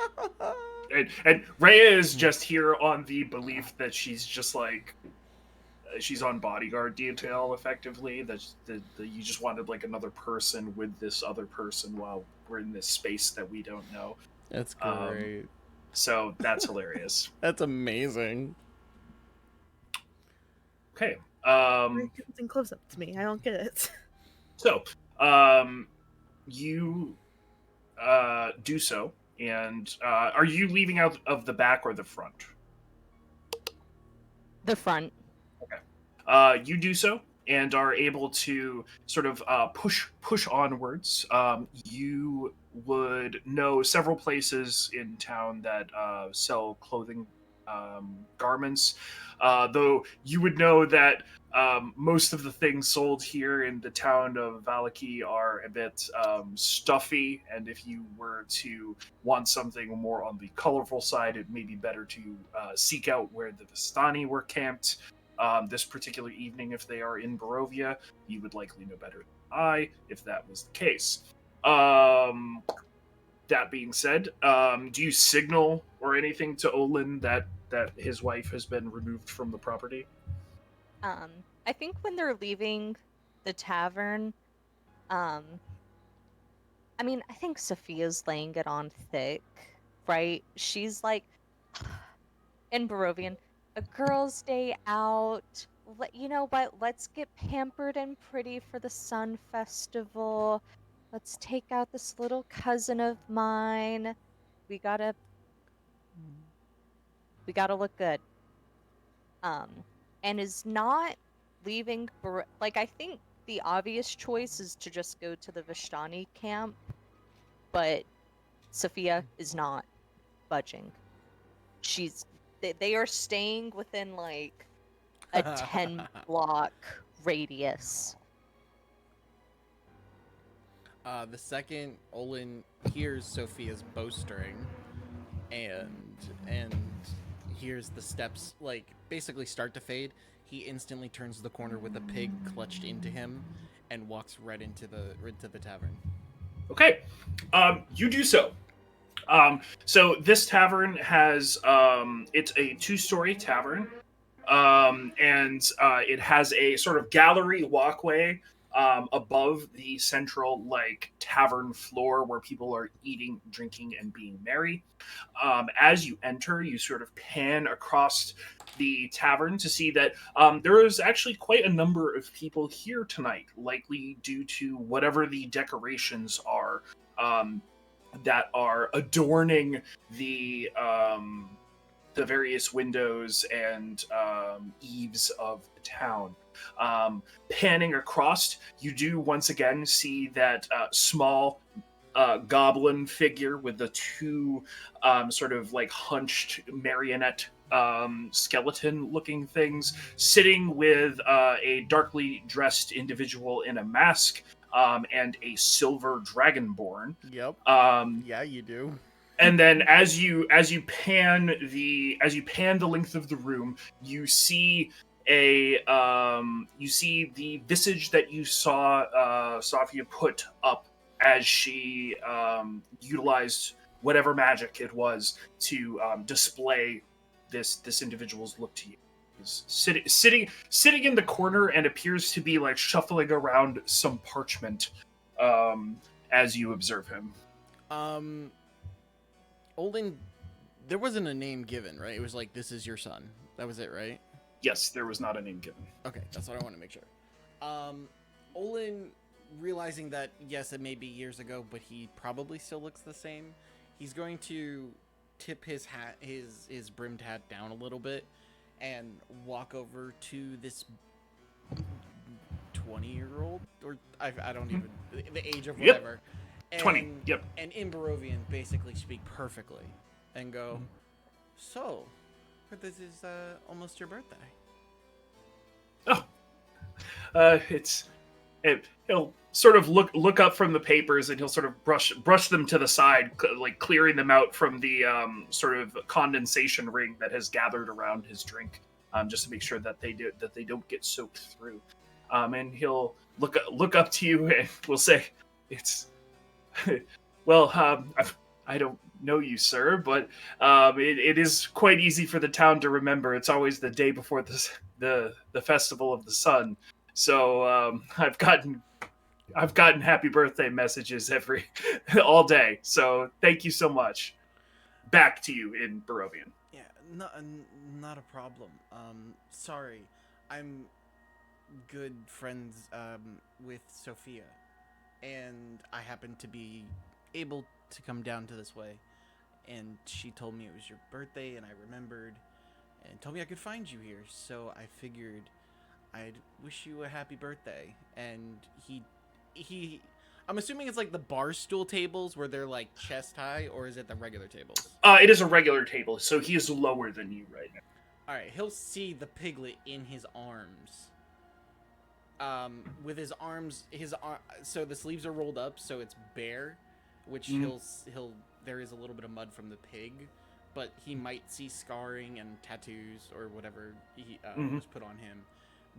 And Rhea is just here on the belief that she's just like she's on bodyguard detail effectively. That you just wanted like another person with this other person while we're in this space that we don't know. That's great. So that's hilarious. That's amazing. Okay. Why something close up to me? I don't get it. So, you do so, and are you leaving out of the back or the front? The front. You do so and are able to sort of push onwards. You would know several places in town that sell clothing garments, though you would know that most of the things sold here in the town of Valaki are a bit stuffy, and if you were to want something more on the colorful side, it may be better to seek out where the Vistani were camped. This particular evening, if they are in Barovia, you would likely know better than I if that was the case. That being said, do you signal or anything to Olin that his wife has been removed from the property? I think when they're leaving the tavern, I mean, I think Sophia's laying it on thick, right? She's like, in Barovian, a girl's day out. You know what? Let's get pampered and pretty for the Sun Festival. Let's take out this little cousin of mine. We gotta look good. And is not leaving. Like, I think the obvious choice is to just go to the Vishtani camp, but Sophia is not budging. They are staying within like a 10 block radius. The second Olin hears Sophia's bowstring and hears the steps like basically start to fade, he instantly turns the corner with a pig clutched into him and walks right into the tavern. Okay, you do so. So this tavern has it's a 2-story tavern, and it has a sort of gallery walkway above the central like tavern floor where people are eating, drinking, and being merry. As you enter, you sort of pan across the tavern to see that there is actually quite a number of people here tonight, likely due to whatever the decorations are that are adorning the various windows and eaves of the town. Panning across, you do once again see that small goblin figure with the two sort of like hunched marionette skeleton looking things sitting with a darkly dressed individual in a mask and a silver dragonborn. Yep. Yeah, you do. And then as you pan the length of the room, you see the visage that you saw Sophia put up as she utilized whatever magic it was to display this individual's look to you. He's sitting in the corner and appears to be like shuffling around some parchment as you observe him. Olin, there wasn't a name given, right? It was like, this is your son. That was it, right? Yes, there was not a name given. Okay, that's what I want to make sure. Olin, realizing that, yes, it may be years ago, but he probably still looks the same, he's going to tip his hat, his brimmed hat down a little bit and walk over to this 20-year-old, or I don't even, the age of whatever. Yep. And, 20, yep. And in Barovian, basically speak perfectly and go, so, this is almost your birthday. Oh, he'll sort of look up from the papers and he'll sort of brush them to the side, like clearing them out from the sort of condensation ring that has gathered around his drink, just to make sure that they don't get soaked through. And he'll look up to you and will say, "It's well, I don't know you, sir, but it is quite easy for the town to remember. It's always the day before the festival of the sun. So I've gotten happy birthday messages all day. So thank you so much. Back to you in Barovian." Yeah, not a problem. Sorry, I'm good friends with Sophia, and I happen to be able to come down to this way, and she told me it was your birthday, and I remembered, and told me I could find you here, so I figured I'd wish you a happy birthday. And he I'm assuming it's like the bar stool tables where they're like chest high, or is it the regular tables? It is a regular table, so he is lower than you right now. All right, he'll see the piglet in his arms. With his arms, so the sleeves are rolled up, so it's bare, which he'll there is a little bit of mud from the pig, but he might see scarring and tattoos or whatever he was put on him.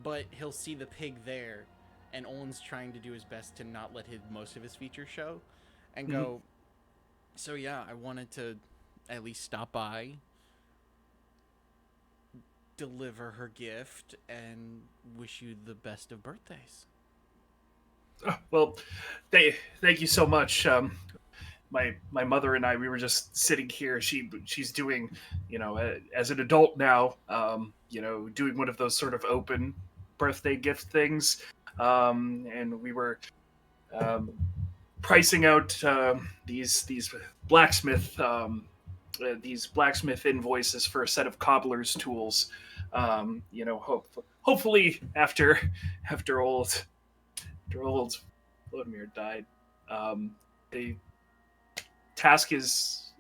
But he'll see the pig there, and Olin's trying to do his best to not let most of his features show, and go, so yeah, I wanted to at least stop by, deliver her gift, and wish you the best of birthdays. Oh, well, thank you so much. My mother and I, we were just sitting here. She's doing, as an adult now, doing one of those sort of open birthday gift things, and we were pricing out these blacksmith invoices for a set of cobbler's tools. Hopefully after old Vladimir died, the task is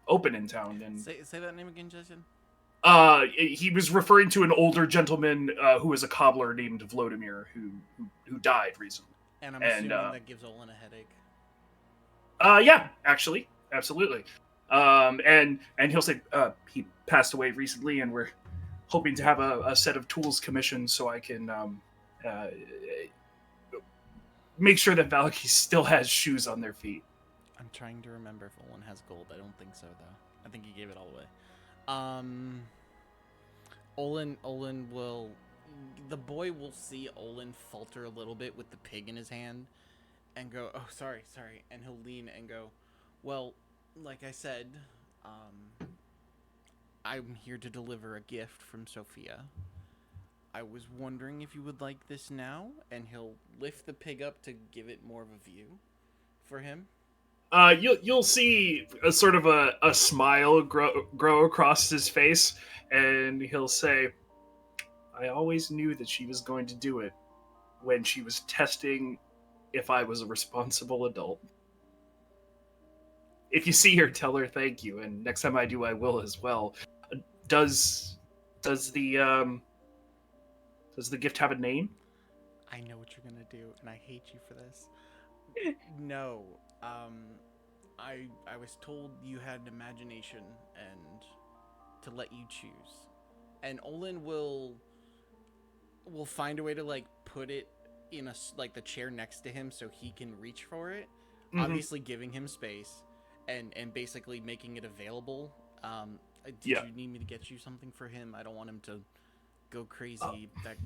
open in town. And say that name again, Jason. He was referring to an older gentleman who was a cobbler named Vladimir who died recently. And I'm And assuming that gives Olin a headache. yeah, actually, absolutely. And he'll say he passed away recently, and we're hoping to have a set of tools commissioned so I can uh, make sure that Valky still has shoes on their feet. I'm trying to remember if Olin has gold. I don't think so, though. I think he gave it all away. Olin will... The boy will see Olin falter a little bit with the pig in his hand and go, oh, sorry. And he'll lean and go, well, like I said, I'm here to deliver a gift from Sophia. I was wondering if you would like this now, and he'll lift the pig up to give it more of a view for him. You'll see a sort of a smile grow across his face, and he'll say, I always knew that she was going to do it when she was testing if I was a responsible adult. If you see her, tell her thank you, and next time I do, I will as well. Does the gift have a name? I know what you're gonna do, and I hate you for this. No, I was told you had an imagination and to let you choose. And Olin will find a way to like put it in a like the chair next to him so he can reach for it. Mm-hmm. Obviously giving him space and basically making it available. Did Yeah. you need me to get you something for him? I don't want him to go crazy. That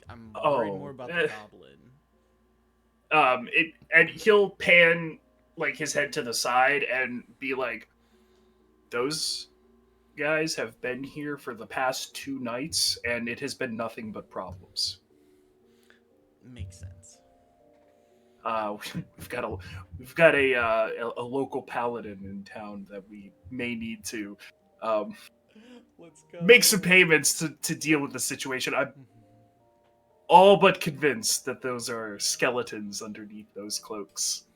I'm Oh, worried more about the goblin. And he'll pan like his head to the side and be like, those guys have been here for the past 2 nights, and it has been nothing but problems. Makes sense. We've got a local paladin in town that we may need to Let's go. make some payments to deal with the situation. I'm all but convinced that those are skeletons underneath those cloaks.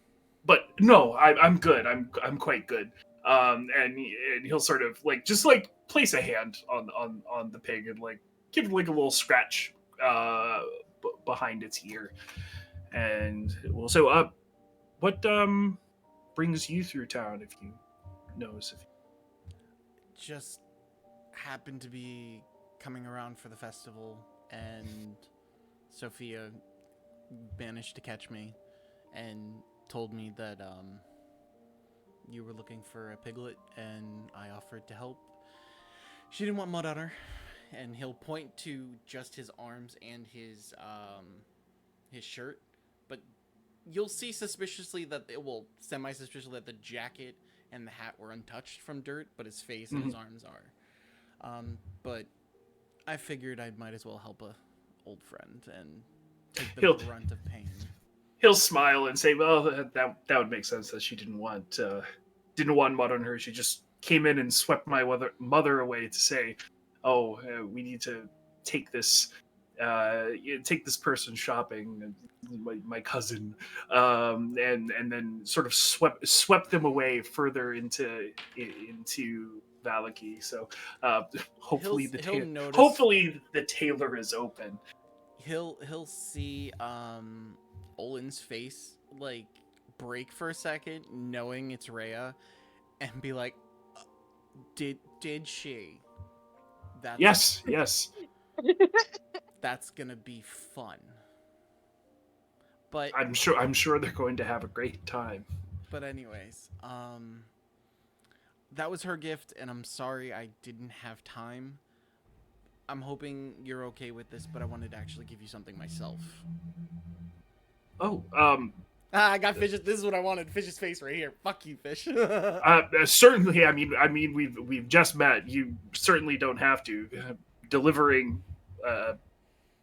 But no, I'm good. I'm quite good. And he'll sort of like just like place a hand on the pig and like give it like a little scratch behind its ear. And well, so what brings you through town, if you know, Sophia? Just happened to be coming around for the festival, and Sophia managed to catch me and told me that you were looking for a piglet, and I offered to help. She didn't want mud on her, and he'll point to just his arms and his shirt, but you'll see suspiciously that semi-suspiciously that the jacket and the hat were untouched from dirt, but his face and his arms are. But I figured I might as well help a old friend and take the brunt of pain. He'll smile and say, "Well, that would make sense that she didn't want mud on her. She just came in and swept my mother away to say, oh, we need to take this person shopping, my cousin, and then sort of swept them away further into Valaki. So hopefully the tailor is open. He'll see Olin's face like break for a second, knowing it's Rhea, and be like, "Did she?" Yes. That's gonna be fun. But I'm sure they're going to have a great time. But anyways, that was her gift, and I'm sorry I didn't have time. I'm hoping you're okay with this, but I wanted to actually give you something myself. Oh, I got Fish. This is what I wanted. Fish's face right here. Fuck you, Fish. Certainly. I mean, we've just met. You certainly don't have to. Delivering a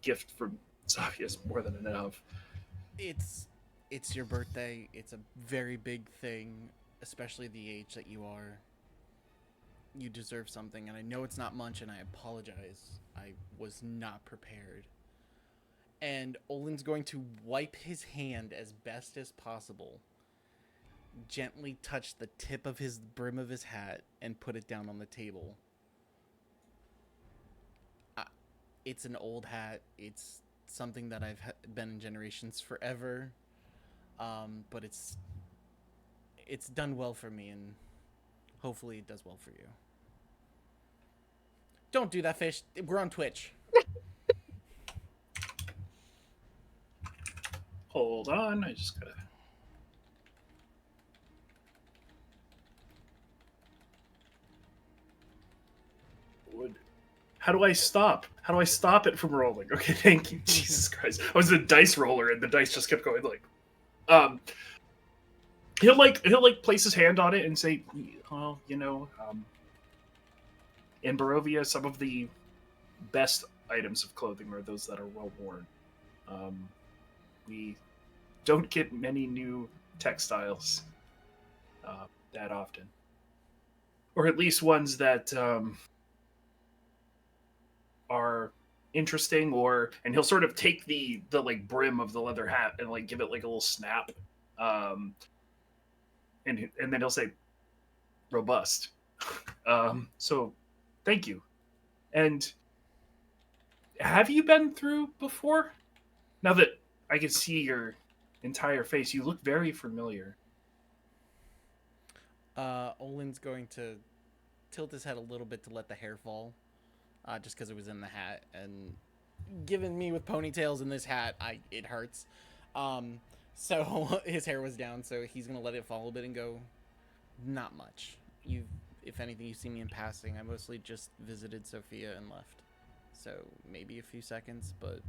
gift from Xavier is more than enough. It's your birthday. It's a very big thing, especially the age that you are. You deserve something, and I know it's not much, and I apologize. I was not prepared. And Olin's going to wipe his hand as best as possible, gently touch the tip of his brim of his hat, and put it down on the table. It's an old hat. It's something that I've been in generations forever. but it's done well for me, and hopefully it does well for you. Don't do that, fish. We're on Twitch. Hold on, I just gotta. How do I stop? How do I stop it from rolling? Okay, thank you. Jesus Christ. I was a dice roller and the dice just kept going like he'll place his hand on it and say, well, in Barovia, some of the best items of clothing are those that are well worn. We don't get many new textiles that often, or at least ones that are interesting. And he'll sort of take the like brim of the leather hat and like give it like a little snap, and then he'll say, "Robust." So, thank you. And have you been through before? Now that I can see your entire face, you look very familiar. Olin's going to tilt his head a little bit to let the hair fall, just because it was in the hat, and given me with ponytails in this hat, it hurts. So his hair was down, so he's gonna let it fall a bit and go, not much. If anything, you see me in passing. I mostly just visited Sophia and left, so maybe a few seconds, but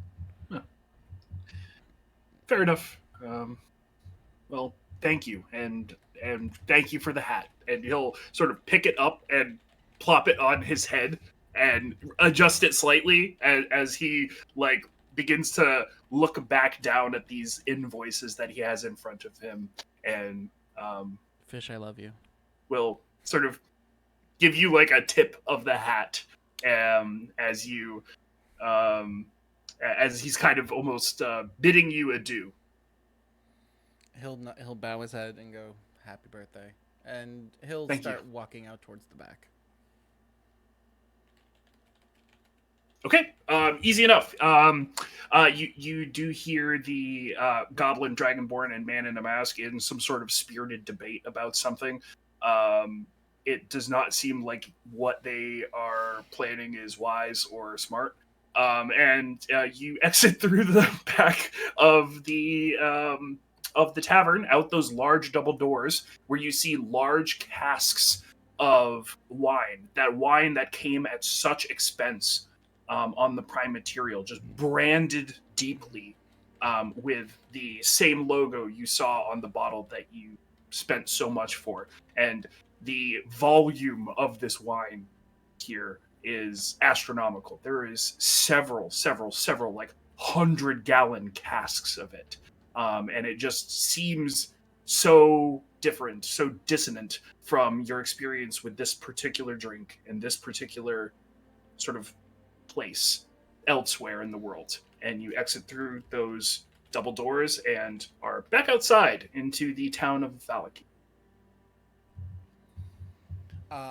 fair enough. Well, thank you, and thank you for the hat. And he'll sort of pick it up and plop it on his head and adjust it slightly as he like begins to look back down at these invoices that he has in front of him, and Fish, I love you. Will sort of give you like a tip of the hat as you as he's kind of almost bidding you adieu. He'll bow his head and go, "Happy birthday," and he'll Thank start you. walking out towards the back. Okay, easy enough. You do hear the goblin, dragonborn, and man in a mask in some sort of spirited debate about something. It does not seem like what they are planning is wise or smart. And you exit through the back of the tavern, out those large double doors, where you see large casks of wine. That wine that came at such expense on the prime material, just branded deeply with the same logo you saw on the bottle that you spent so much for. And the volume of this wine here is astronomical. There is several, like 100-gallon casks of it. And it just seems so different, so dissonant from your experience with this particular drink and this particular sort of place elsewhere in the world. And you exit through those double doors and are back outside into the town of Valaki.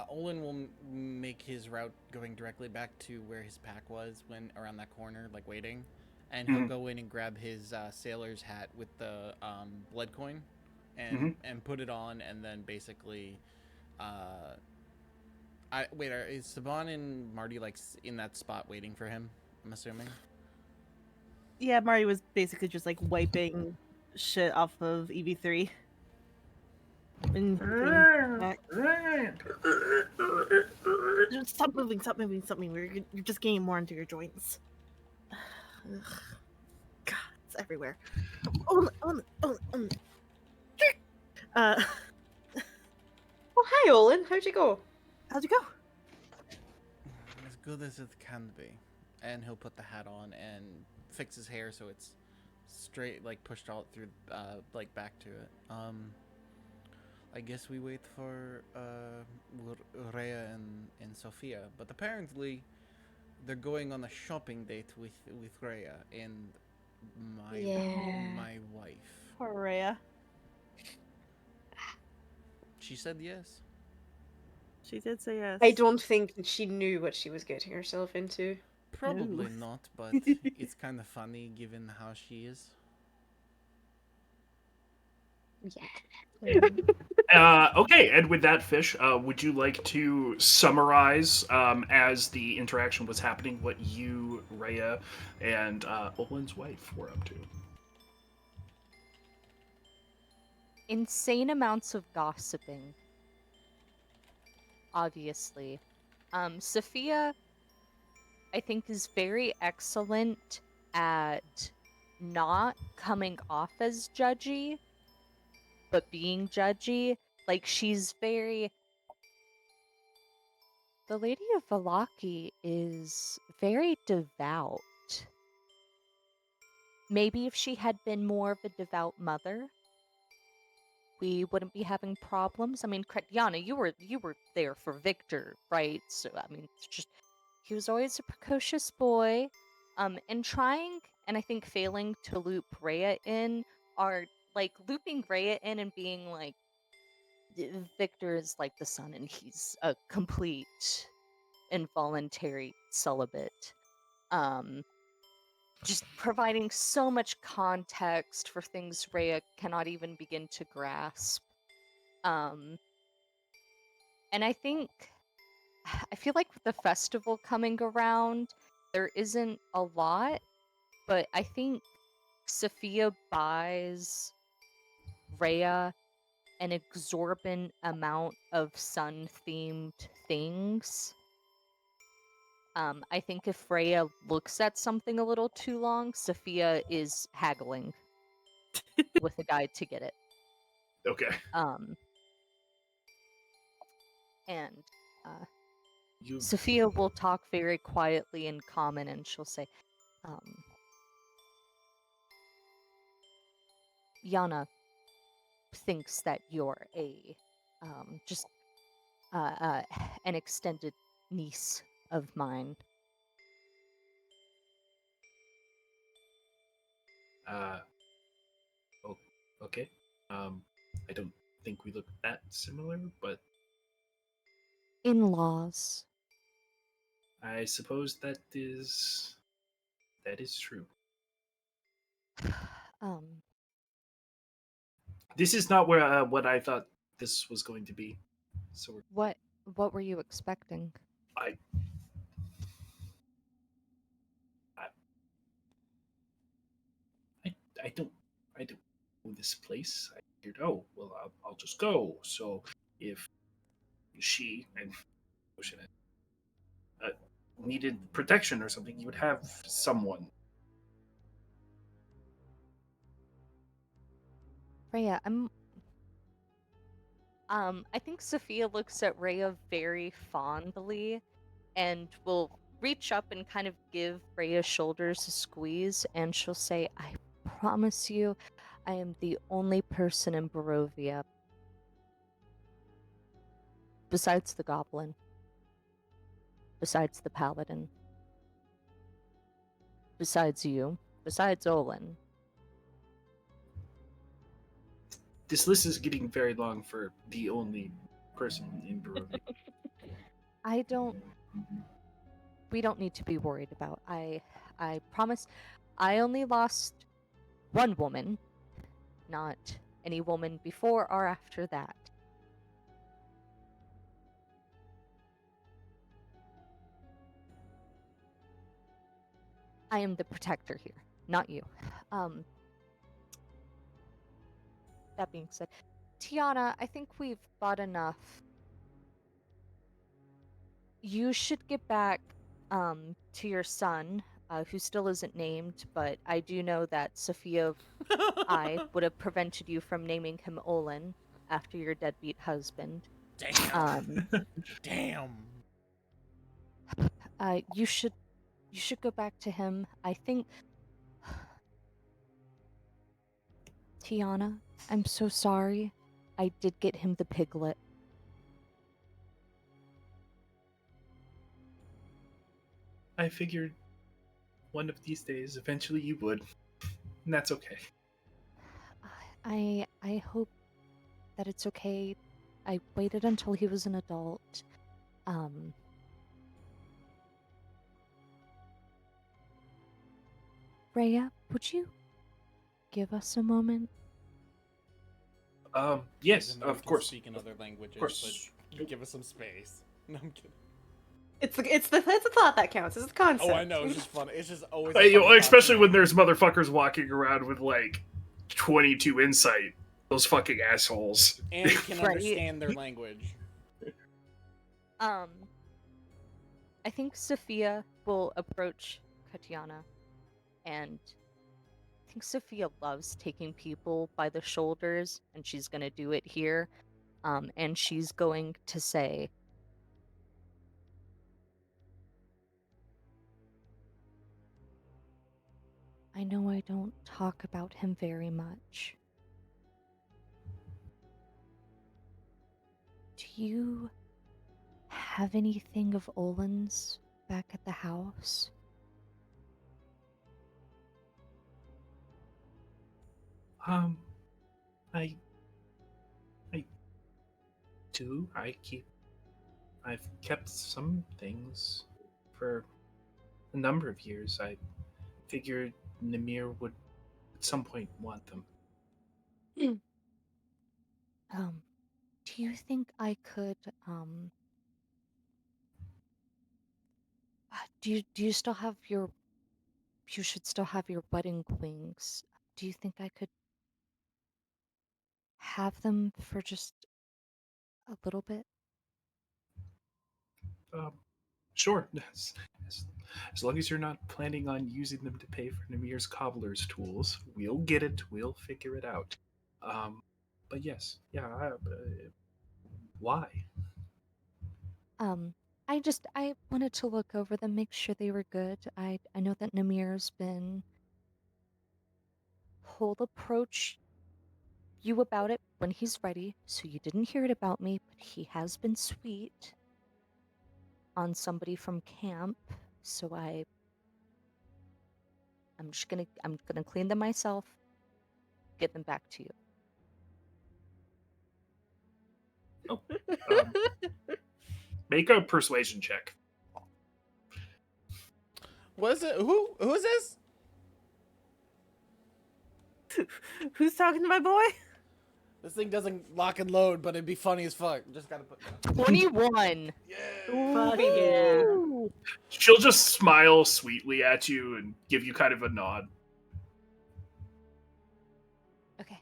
Olin will make his route going directly back to where his pack was when around that corner, like waiting, and he'll go in and grab his sailor's hat with the blood coin, and put it on, and then basically, is Saban and Marty like in that spot waiting for him? I'm assuming. Yeah, Marty was basically just like wiping shit off of EV3. Stop moving. You're just getting more into your joints. Ugh. God, it's everywhere. Oh. Oh, hi, Olin. How'd you go? How'd you go? As good as it can be. And he'll put the hat on and fix his hair so it's straight, like pushed all through, like back to it. I guess we wait for Rhea and Sophia, but apparently they're going on a shopping date with Rhea and my wife. Poor Rhea. She said yes. She did say yes. I don't think that she knew what she was getting herself into. Probably Ooh. not, but it's kind of funny given how she is. Okay, and with that, Fish, would you like to summarize as the interaction was happening what you, Rhea, and Olin's wife were up to? Insane amounts of gossiping, obviously. Sophia, I think, is very excellent at not coming off as judgy, but being judgy. Like, she's very. The Lady of Valaki is very devout. Maybe if she had been more of a devout mother, we wouldn't be having problems. I mean, Yana, you were there for Victor, right? So I mean, it's just he was always a precocious boy, and trying and I think failing to loop Rhea in are like looping Rhea in and being like, Victor is like the son, and he's a complete involuntary celibate. Um, just providing so much context for things Rhea cannot even begin to grasp. Um, and I feel like with the festival coming around, there isn't a lot, but I think Sophia buys Rhea an exorbitant amount of sun-themed things. I think if Freya looks at something a little too long, Sophia is haggling with a guy to get it. Okay. Um, and You Sophia will talk very quietly in common, and she'll say, Yana thinks that you're a just an extended niece of mine. uh oh, okay. I don't think we look that similar, but In-laws. I suppose that is true. um, This is not where what I thought this was going to be. So what were you expecting? I I I don't I don't know this place. I figured, oh well, I'll just go. So if she and Ocean uh, needed protection or something, you would have someone. Freya, I think Sophia looks at Rhea very fondly and will reach up and kind of give Rhea's shoulders a squeeze, and she'll say, I promise you, I am the only person in Barovia, besides the goblin, besides the paladin, besides you, besides Olin. This list is getting very long for the only person in Barovia. I don't we don't need to be worried about. I promise I only lost one woman, not any woman before or after that. I am the protector here, not you. Um that being said, Tiana, I think we've bought enough. You should get back to your son, who still isn't named, but I do know that Sophia I would have prevented you from naming him Olin after your deadbeat husband. Damn. Um, Damn. you should go back to him. I think Tiana, I'm so sorry. I did get him the piglet. I figured one of these days, eventually you would, and that's okay. I hope that it's okay. I waited until he was an adult. Um, Rhea, would you give us a moment? Yes, Even though we of can course. speak in other languages, course. but give us some space. No, I'm kidding. It's the thought that counts. It's the concept. Oh, I know. It's just fun. It's just always. A You know, funny especially when concept. there's motherfuckers walking around with like 22 insight. Those fucking assholes. And can Right. understand their language. I think Sophia will approach Katiana, and I think Sophia loves taking people by the shoulders, and she's gonna do it here. And she's going to say, I know I don't talk about him very much. Do you have anything of Olin's back at the house? Um, I do. I've kept some things for a number of years. I figured Namir would at some point want them. Do you think I could, do you still have you should still have your wedding wings. Do you think I could have them for just a little bit? Um, sure. As, as long as you're not planning on using them to pay for Namir's cobbler's tools, we'll get it. We'll figure it out. But yes, yeah. Why? Um, I wanted to look over them, make sure they were good. I know that Namir's been he'll approach you about it when he's ready, so you didn't hear it about me, but he has been sweet on somebody from camp, so I'm gonna clean them myself, get them back to you. Um, make a persuasion check. What is it? Who is this? Who's talking to my boy? This thing doesn't lock and load, but it'd be funny as fuck. Just gotta put. 21. Fuck yeah. Ooh. She'll just smile sweetly at you and give you kind of a nod. Okay.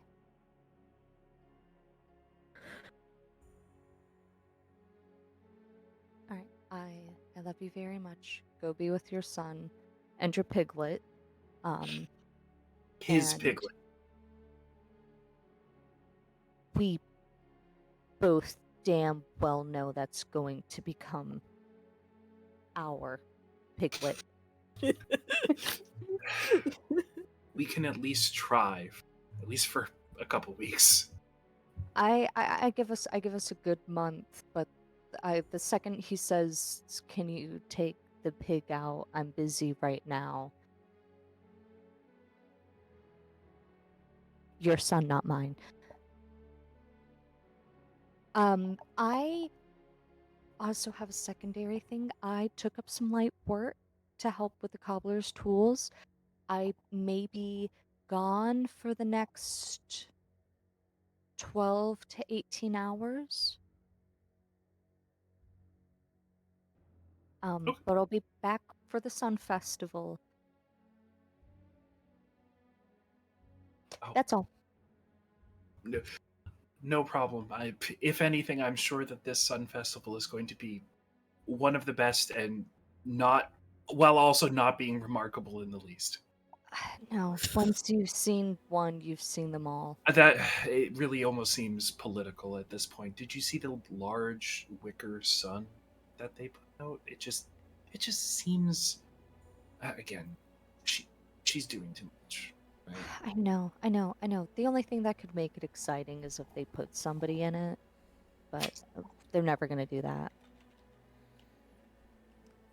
All right. I love you very much. Go be with your son and your piglet. His And piglet. we both damn well know that's going to become our piglet. We can at least try, at least for a couple weeks. I give us a good month, but the second he says, "Can you take the pig out? I'm busy right now." Your son, not mine. I also have a secondary thing. I took up some light work to help with the cobbler's tools. I may be gone for the next 12 to 18 hours. Okay. But I'll be back for the Sun Festival. Oh. That's all. No problem. If anything, I'm sure that this Sun Festival is going to be one of the best, and not, while also not being remarkable in the least. No, once you've seen one, you've seen them all. That it really almost seems political at this point. Did you see the large wicker sun that they put out? It just seems, again, she's doing too much. Right? I know. The only thing that could make it exciting is if they put somebody in it, but they're never gonna do that.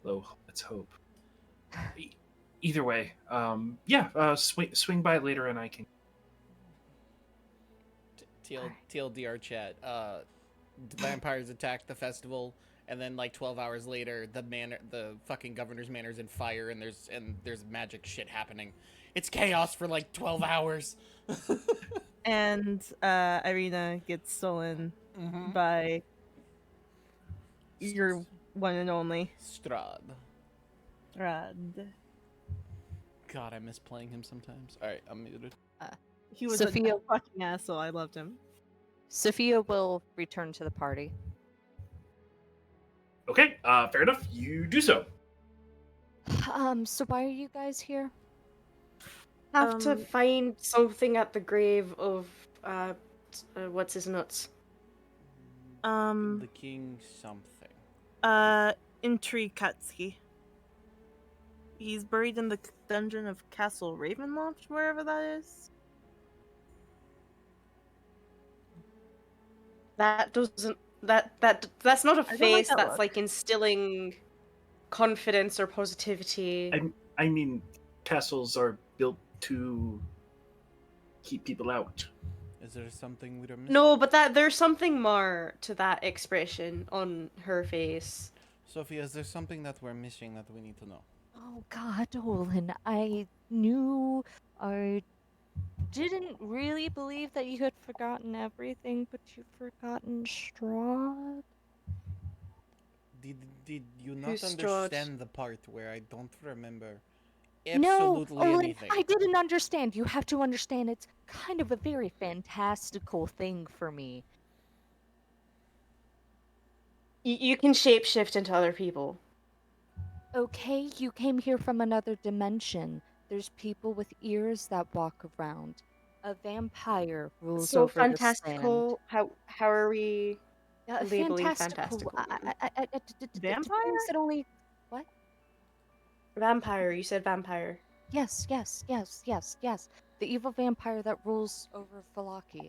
Though, let's hope. Either way, swing by later and I can. TLDR chat. The vampires attacked the festival, and then like 12 hours later, the fucking governor's manor's in fire, and there's magic shit happening. It's chaos for like 12 hours. And Irina gets stolen Mm-hmm. by your one and only Strahd. Rad. God, I miss playing him sometimes. All right, I'm muted. He was Sophia- a fucking asshole. I loved him. Sophia will return to the party. Okay, fair enough. You do so. So why are you guys here? Have to Um, find something at the grave of what's his nuts. The king something. Intrigue Katsuki. He's buried in the dungeon of Castle Ravenloft, wherever that is. That doesn't that's not a I don't like face. that That's look. like instilling confidence or positivity. I mean, castles are built to keep people out. Is there something we're missing? No, but there's something more to that expression on her face. Sophia, is there something that we're missing that we need to know? Oh God, Olin, I knew I didn't really believe that you had forgotten everything, but you've forgotten Strahd. Did you not Who's Strahd? understand the part where I don't remember No, absolutely Olin, anything? I didn't understand. You have to understand it's kind of a very fantastical thing for me. You can shapeshift into other people. Okay, you came here from another dimension. There's people with ears that walk around. A vampire rules So over the fantastical. How are we sand. labeling Fantastical. fantastical? Vampire? Things that only. What? Vampire. You said vampire. Yes. The evil vampire that rules over Falaki,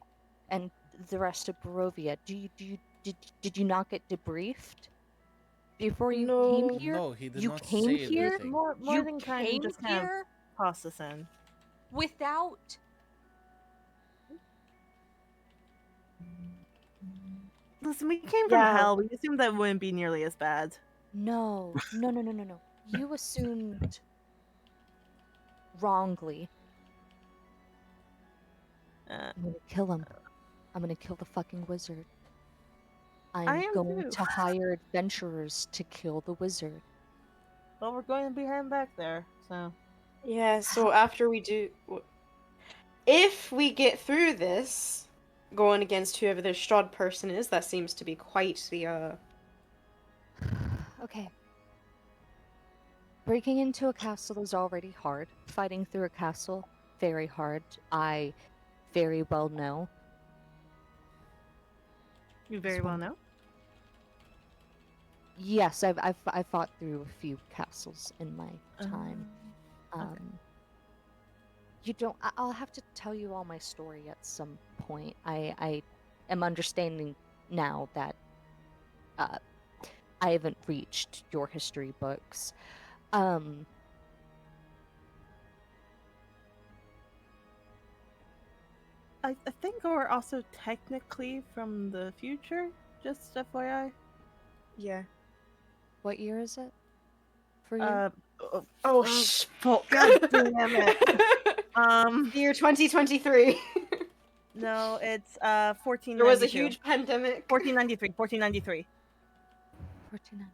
and the rest of Barovia. Did you not get debriefed before you No. came here? No, he did You not came say here? anything. More You than kind came just kind of here toss us in. without. Listen, we came from Yeah. hell. We assumed that wouldn't be nearly as bad. No. You assumed wrongly. Uh, I'm gonna kill him. I'm gonna kill the fucking wizard. I I'm am going too. to hire adventurers to kill the wizard. well, we're going to be heading back there, so. Yeah. So after we do, if we get through this, going against whoever this Strahd person is, that seems to be quite the Okay. Breaking into a castle is already hard. Fighting through a castle, very hard. I very well know. You very This well one- know. Yes, I've fought through a few castles in my time. okay. You don't. I'll have to tell you all my story at some point. I am understanding now that I haven't reached your history books. I think we're also technically from the future, just FYI. yeah. What year is it for you? Oh, fuck. God damn it. Year 2023. No, it's 1492. There was a huge pandemic. 1493. 1493. 49.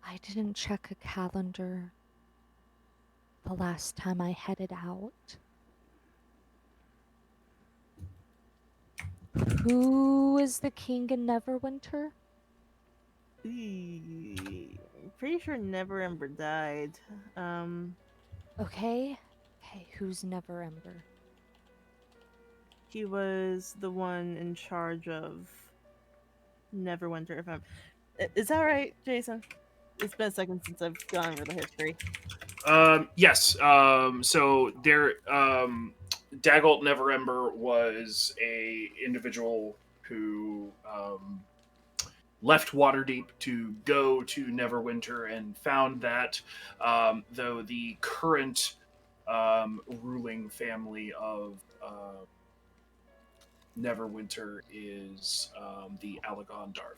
I didn't check a calendar the last time I headed out. Who is the king in Neverwinter? Pretty sure Never Ember died. Okay. Hey, who's Never Ember? He was the one in charge of Neverwinter. If I'm, is that right, Jason? It's been a second since I've gone over the history. Yes. So there, Dagult Neverember was a individual who left Waterdeep to go to Neverwinter and found that though the current ruling family of Neverwinter is the Alagondar.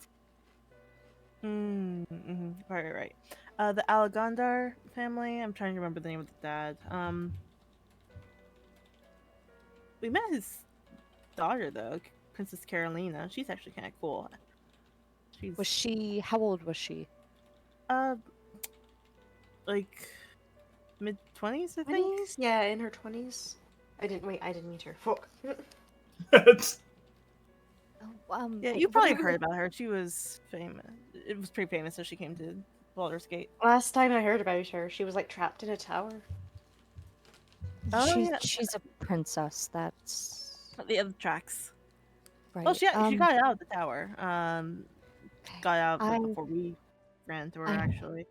Mm-hmm. Right. The Alagondar family. I'm trying to remember the name of the dad. We met his daughter though, Princess Carolina. She's actually kind of cool. She's Was she? How old was she? uh like mid-20s, I think. 20s? Yeah, in her 20s. I didn't meet her. Fuck. Oh, Yeah, you probably heard about her. She was famous. It was pretty famous as she came to Baldur's Gate. Last time I heard about her, she was like trapped in a tower. Oh, she's yeah. she's a princess. That's The other tracks. right. Well, she got out of the tower. Got out I before we ran to her. I- Actually,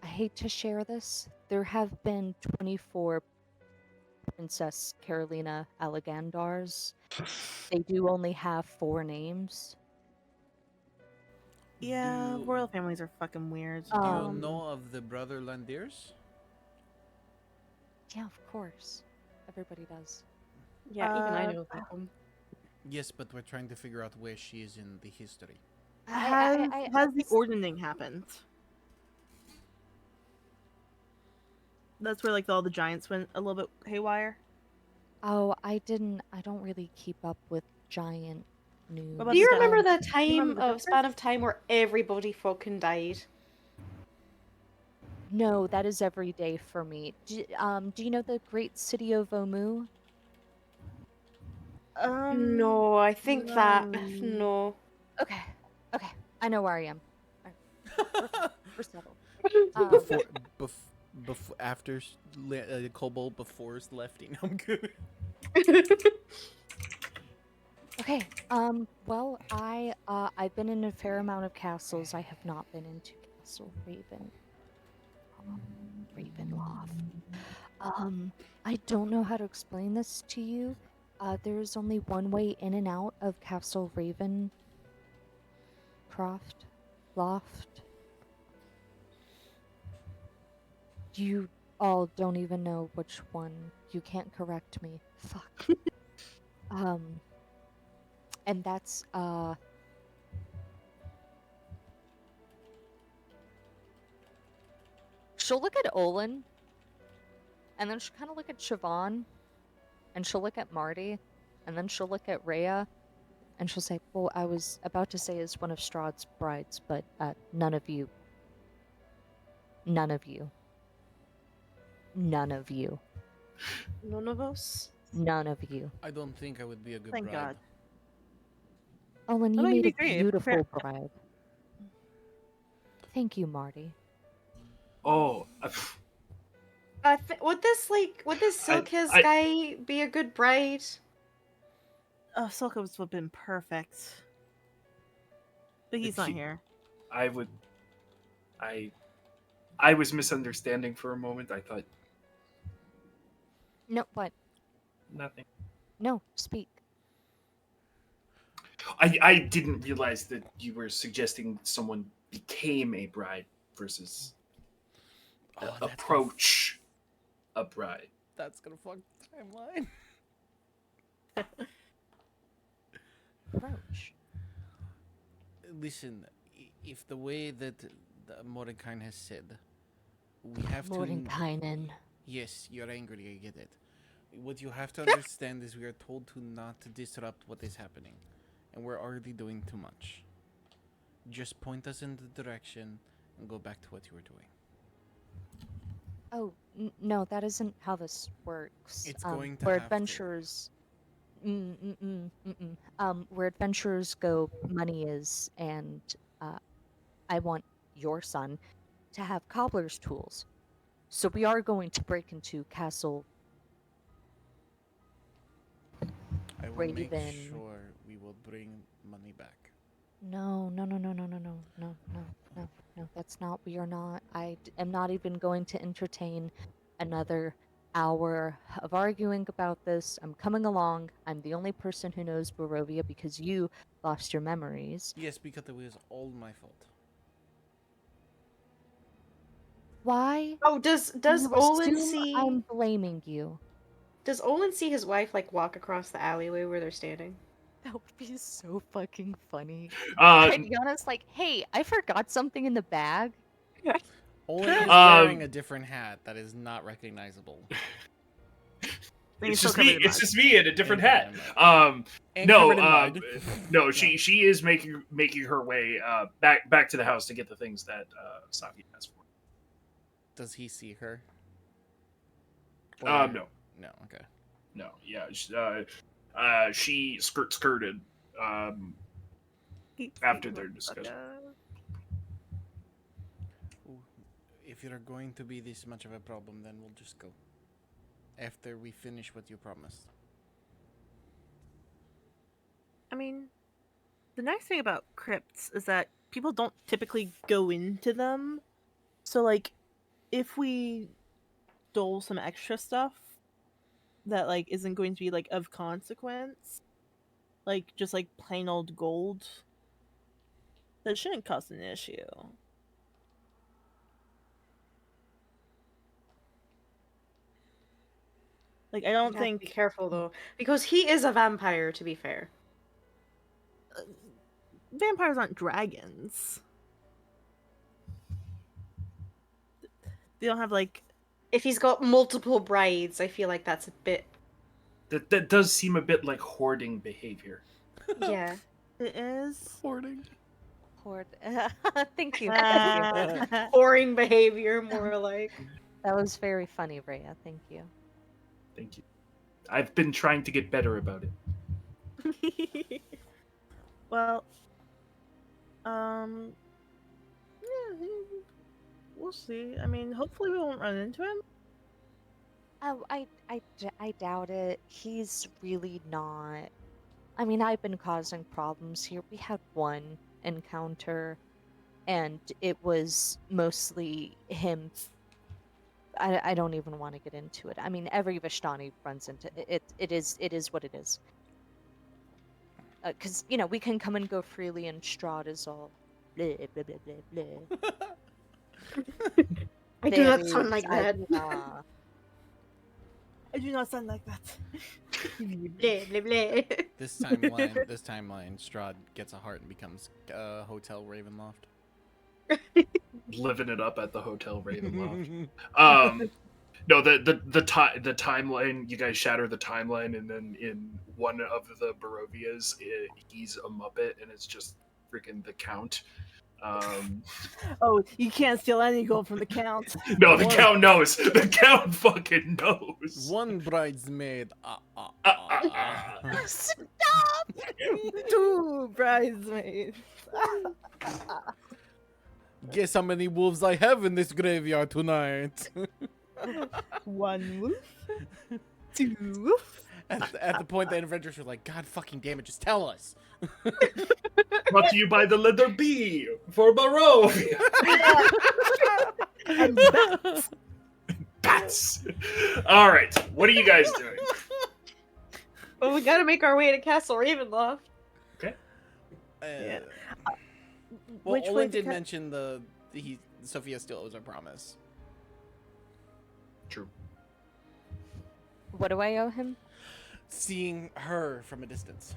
I hate to share this. There have been 24 Princess Carolina Alagandars. They do only have 4 names. yeah, Do, royal families are fucking weird. do you Um, know of the Brother Landiers? Yeah, of course. Everybody does. Yeah, even I know that one. Yes, but we're trying to figure out where she is in the history. Has the ordaining happened? That's where like all the giants went a little bit haywire. Oh, I don't really keep up with giant news. about Do you the remember death? the You remember time the of death span of time where everybody fucking died? No, that is every day for me. Do you know the great city of Omu? No, I think that no. no. Okay, okay, I know where I am. We're settled. Before, after Kobold before Lefty. No, I'm good. Okay. Well, I've been in a fair amount of castles. I have not been into Castle Ravenloft. I don't know how to explain this to you. There's only one way in and out of Castle Loft. You all don't even know which one. You can't correct me. Fuck. And that's she'll look at Olin, and then she'll kind of look at Siobhan, and she'll look at Marty, and then she'll look at Rhea, and she'll say, "Well, I was about to say is one of Strahd's brides, but none of you, none of you, none of you, None of us. none of you." I don't think I would be a good Thank bride. God. Olin, Oh, you no, you'd made be a great. beautiful bride. Thank you, Marty. Oh, Would this Silk His I- guy be a good bride? Oh, Silka would have been perfect. But he's not here. I would. I was misunderstanding for a moment. I thought No, what? nothing. No, speak. I didn't realize that you were suggesting someone became a bride versus approach a bride. That's gonna fuck the timeline. Approach. Listen, if the way that Mordecai has said, we have to. Mordenkainen. Yes, you're angry. I get it. What you have to understand is we are told to not to disrupt what is happening, and we're already doing too much. Just point us in the direction and go back to what you were doing. Oh, no, that isn't how this works. It's going to where have to. adventurers, where adventurers go, money is, and I want your son to have cobbler's tools. So we are going to break into Castle I will Raven. make sure we will bring money back. No. That's not. We are not. Am not even going to entertain another hour of arguing about this. I'm coming along. I'm the only person who knows Barovia because you lost your memories. Yes, because it was all my fault. Why Oh, does do you Olin assume see? I'm blaming you? Does Olin see his wife like walk across the alleyway where they're standing? That would be so fucking funny. Uh, I'd be honest, like, hey, I forgot something in the bag. Olin is Um, wearing a different hat that is not recognizable. And you're it's still just covered me. in It's mud. just me in a different And hat. covered in mud. And No, covered in mud. no. She is making her way back to the house to get the things that Saki asked for. Does he see her? No, No, okay. no. Yeah, she skirted after their discussion. Ooh, if you're going to be this much of a problem, then we'll just go. After we finish what you promised. I mean, the nice thing about crypts is that people don't typically go into them. So, like, if we stole some extra stuff that, like, isn't going to be, like, of consequence, like, just, like, plain old gold, that shouldn't cause an issue. Like, I don't You'd have to be think careful though, because he is a vampire. To be fair, vampires aren't dragons. They don't have, like, if he's got multiple brides, I feel like that's a bit. That does seem a bit like hoarding behavior. Yeah. it is. Hoarding. Hoard. Thank you. Thank you. Whoring behavior, more like. That was very funny, Rhea. Thank you. Thank you. I've been trying to get better about it. Well, yeah, we'll see. I mean, hopefully we won't run into him. Oh, I doubt it. He's really not. I mean, I've been causing problems here. We had one encounter, and it was mostly him. I don't even want to get into it. I mean, every Vishtani runs into it. It is what it is. Because we can come and go freely, and Strahd is all blah blah blah blah blah. I do not Very, sound like that. I do not sound like that. Blah, blah, blah. This timeline, Strahd gets a heart and becomes Hotel Ravenloft. Living it up at the Hotel Ravenloft. No, the timeline. You guys shatter the timeline, and then in one of the Barovias, he's a Muppet, and it's just freaking the Count. Oh, you can't steal any gold from the Count. No, the Count knows. The Count fucking knows. One bridesmaid. Stop! 2 bridesmaids. Guess how many wolves I have in this graveyard tonight. 1 wolf. 2 wolf. At the point, the adventurers were like, God fucking damn it, just tell us. Brought to you by the letter B for Barovia. And bats. Bats. All right, what are you guys doing? Well, we gotta make our way to Castle Ravenloft. Yeah. Well, Which way Olin to did cut- mention Sophia still owes her promise. True. What do I owe him? Seeing her from a distance.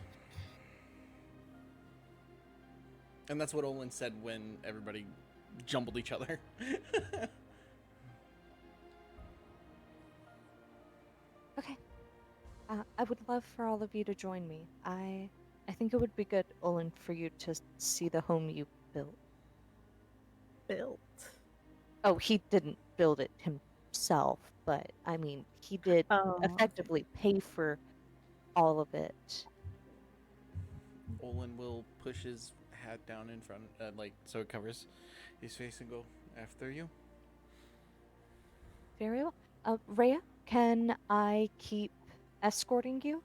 And that's what Olin said when everybody jumbled each other. Okay. I would love for all of you to join me. I think it would be good, Olin, for you to see the home you built. Built. Oh, he didn't build it himself, but I mean, he did Oh, effectively pay for all of it. Olin will push his hat down in front, so it covers his face and go, after you. Very well. Rhea, can I keep escorting you?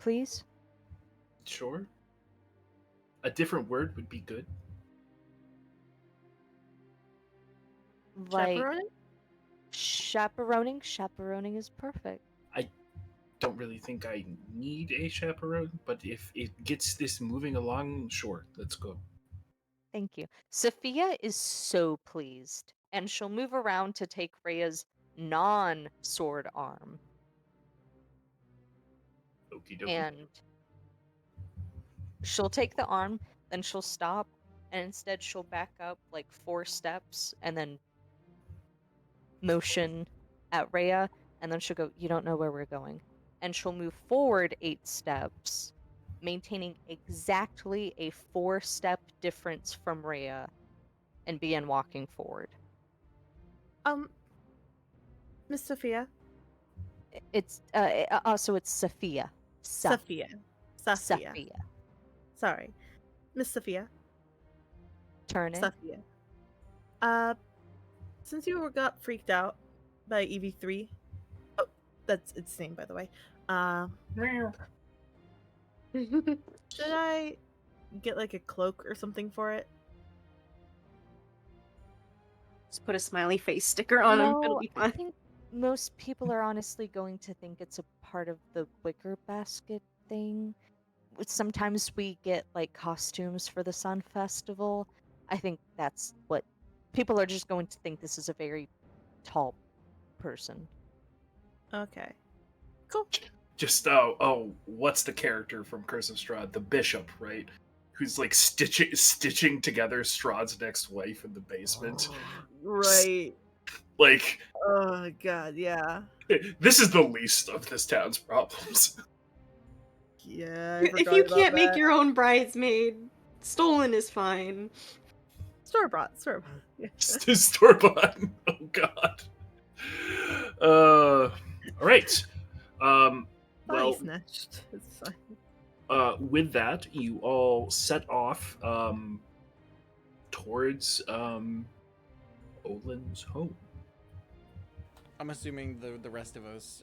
Please? Sure. A different word would be good. Like Chaperoning? chaperoning is perfect. I don't really think I need a chaperone, but if it gets this moving along, sure, let's go. Thank you. Sophia is so pleased, and she'll move around to take Rhea's non-sword arm, Okie dokie. and she'll take the arm, then she'll stop, and instead she'll back up like 4 steps, and then motion at Rhea, and then she'll go, "You don't know where we're going." And she'll move forward 8 steps, maintaining exactly a 4-step difference from Rhea, and begin walking forward. Miss Sophia? It's also it's Sophia. Sophia. Sophia. Sophia. Sorry. Miss Sophia. Turning. Sophia. Since you got freaked out by EV3, oh, that's its name, by the way. Should I get like a cloak or something for it? Just put a smiley face sticker on him. It'll No, be I fine. think most people are honestly going to think it's a part of the wicker basket thing. Sometimes we get like costumes for the Sun Festival. I think that's what people are just going to think. This is a very tall person. Okay. Cool. Just what's the character from Curse of Strahd? The bishop, right? Who's like stitching together Strahd's next wife in the basement. Right. Like, Oh god, yeah. this is the least of this town's problems. Yeah, I If forgot you about can't make that. your own bridesmaid, stolen is fine. Store-bought. Yeah. Store bought. Oh god. All right. Body Well, snatched. It's fine. with that, you all set off towards Olin's home. I'm assuming the rest of us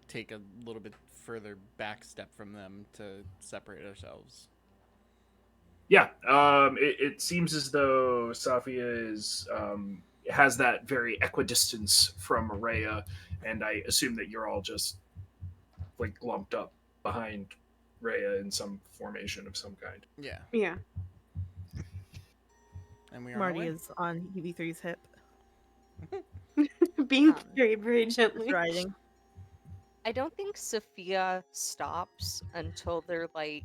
take a little bit further back step from them to separate ourselves. Yeah, it seems as though Safia is has that very equidistance from Rhea, and I assume that you're all just like lumped up behind Rhea in some formation of some kind. Yeah, Yeah. and we are Marty on our way. is on EV3's hip. Being Um, very, very Just gently. riding. I don't think Sophia stops until they're like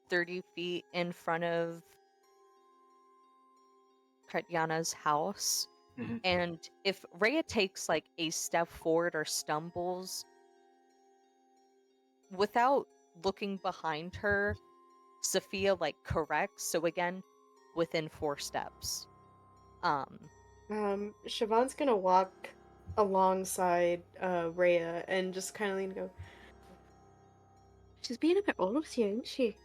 30 feet in front of Kretyana's house. Mhm. And if Rhea takes like a step forward or stumbles, without looking behind her, Sophia like corrects. So again, within 4 steps. Siobhan's gonna walk alongside Rhea and just kind of lean and go, she's being a bit honest here, isn't she?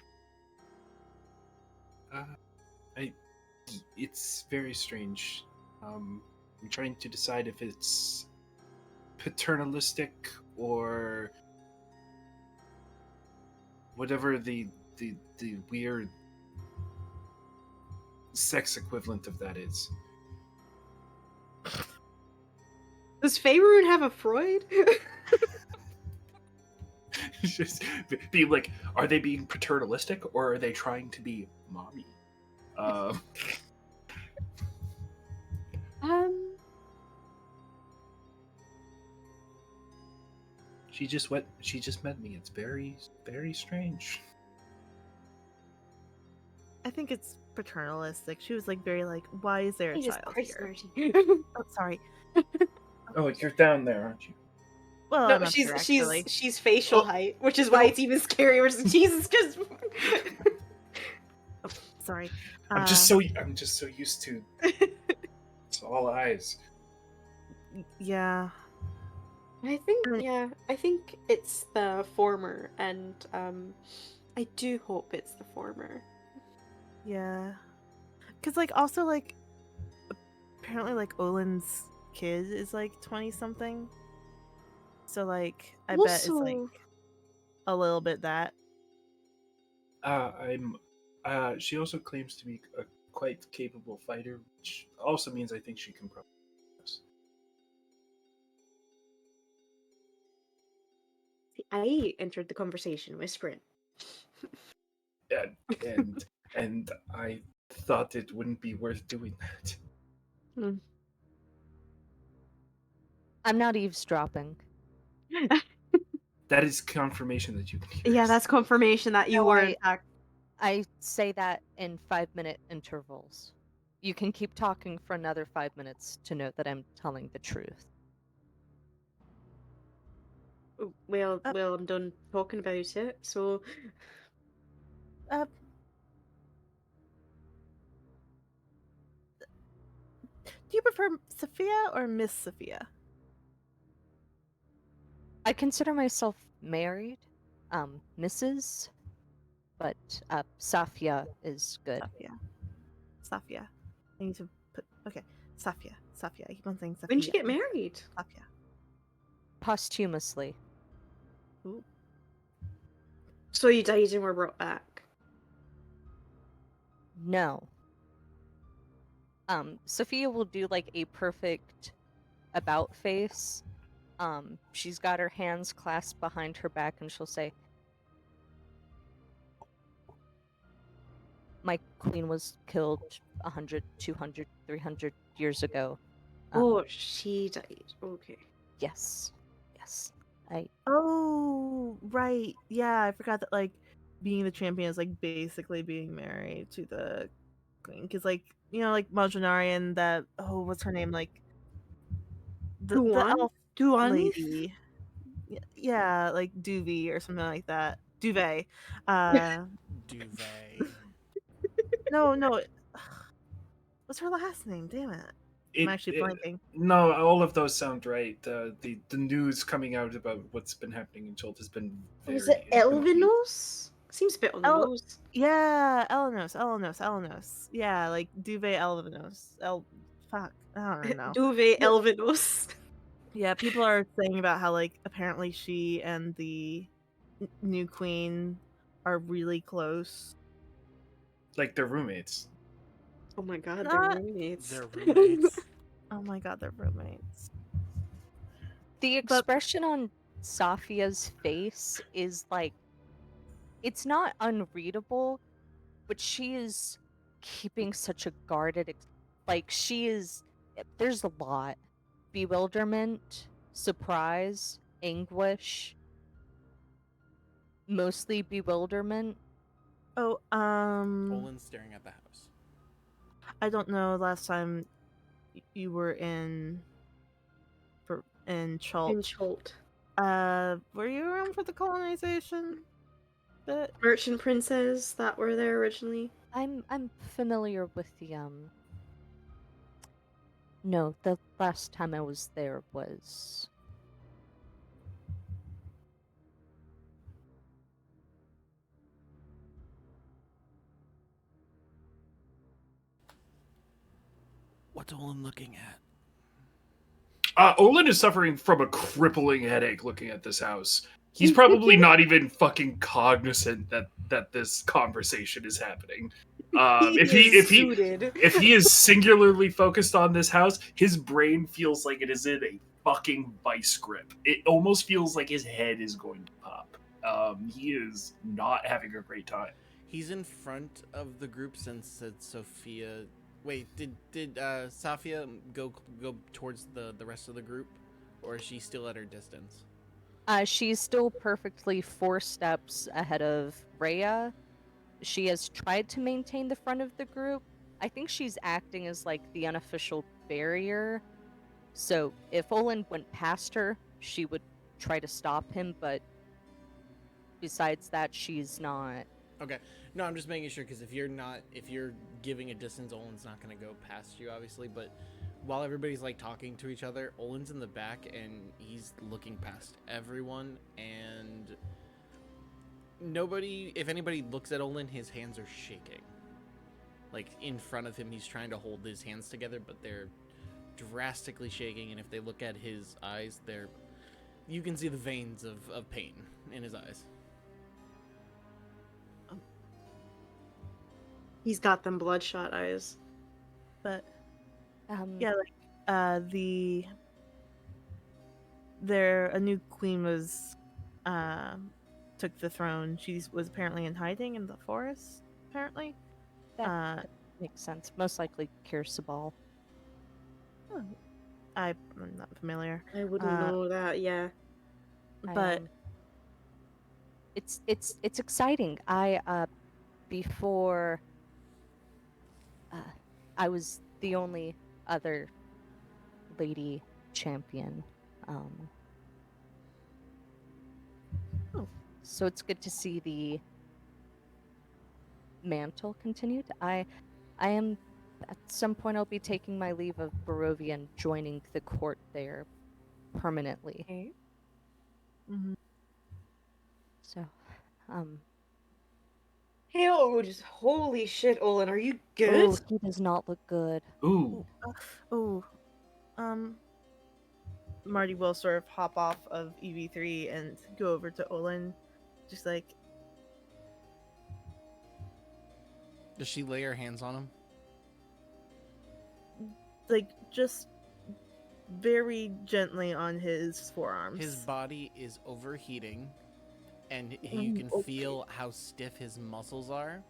It's very strange. I'm trying to decide if it's paternalistic or whatever the weird sex equivalent of that is. Does Faerun have a Freud? Just be like, are they being paternalistic or are they trying to be mommy? She just met me. It's very, very strange. I think it's paternalistic. She was like very like, why is there a Jesus child Christ, here? Marty. Oh, sorry. Oh, you're down there, aren't you? Well, No, I'm up she's here, she's actually. she's facial Oh. height, which is why it's even scarier. Which is Jesus, because Sorry. I'm just so used to it's all eyes. Yeah. I think it's the former, and I do hope it's the former. Yeah. Cause like also like apparently like Olin's kid is like 20 something. So like I bet it's like Also- a little bit that. She also claims to be a quite capable fighter, which also means I think she can probably. I entered the conversation whispering. And I thought it wouldn't be worth doing that. I'm not eavesdropping. That is confirmation that you can hear Yeah, us. that's confirmation that you No, were in fact. I say that in 5-minute intervals. You can keep talking for another 5 minutes to know that I'm telling the truth. Well, Uh, I'm done talking about it. So, Uh, do you prefer Sophia or Miss Sophia? I consider myself married, Mrs., but Safia is good. Sophia. I need to put. Okay. Sophia. I keep on saying Sophia. when'd you get married? Sophia. Posthumously. Ooh. So you died and were brought back. No. Sophia will do like a perfect about face. She's got her hands clasped behind her back and she'll say, my queen was killed 100, 200, 300 years ago. Oh, she died. Okay. Yes. Yes. Oh, right. Yeah, I forgot that like being the champion is like basically being married to the queen. Because like like Marjanari and that what's her name like the Duan? elf Duan? lady. Yeah, like Duvy or something like that. Duvet. Uh, Duvet. no. What's her last name? Damn it. I'm It, actually it blanking. no, all of those sound right. The news coming out about what's been happening in Jolt has been Was very it Elvinos? Seems a bit on the El- nose. Yeah, Elenos. Yeah, like Duvet Elenos. Fuck. I don't know. Duve But- Elvinos. Yeah, people are saying about how like apparently she and the new queen are really close. like they're roommates. Oh my god, they're Not. roommates. They're roommates. Oh my god, they're roommates. The But expression on Safia's face is like, it's not unreadable, but she is keeping such a guarded, like, she is, there's a lot. Bewilderment, surprise, anguish, mostly bewilderment. oh, Olin's staring at the house. I don't know. Last time you were in In Chult. Cholt. Were you around for the colonization? Bit? Merchant princes that were there originally. I'm familiar with the no, the last time I was there was What's Olin looking at? Olin is suffering from a crippling headache looking at this house. He's probably not even fucking cognizant that this conversation is happening. Zooted. If he is singularly focused on this house, his brain feels like it is in a fucking vice grip. It almost feels like his head is going to pop. He is not having a great time. He's in front of the group since said Sophia. Wait, did Safia go towards the rest of the group, or is she still at her distance? she's still perfectly 4 steps ahead of Rhea. She has tried to maintain the front of the group. I think she's acting as like the unofficial barrier. So if Olin went past her, she would try to stop him, but besides that, she's not. Okay, no, I'm just making sure because if you're giving a distance, Olin's not gonna go past you, obviously. But while everybody's like talking to each other, Olin's in the back and he's looking past everyone, and nobody, if anybody looks at Olin, his hands are shaking. Like in front of him, he's trying to hold his hands together, but they're drastically shaking. And if they look at his eyes, you can see the veins of pain in his eyes. He's got them bloodshot eyes. But Um, yeah, like a new queen was took the throne. She was apparently in hiding in the forest. Apparently, That makes sense. Most likely Kirsabal. I'm not familiar. I wouldn't know that. Yeah. But it's exciting. Before I was the only other lady champion. So it's good to see the mantle continued. I am at some point I'll be taking my leave of Barovia and joining the court there permanently. Okay. So, Hell, just holy shit, Olin, are you good? oh, he does not look good. Ooh. Marty will sort of hop off of EV3 and go over to Olin, just like, Does she lay her hands on him? just very gently on his forearms. His body is overheating, and you can feel how stiff his muscles are,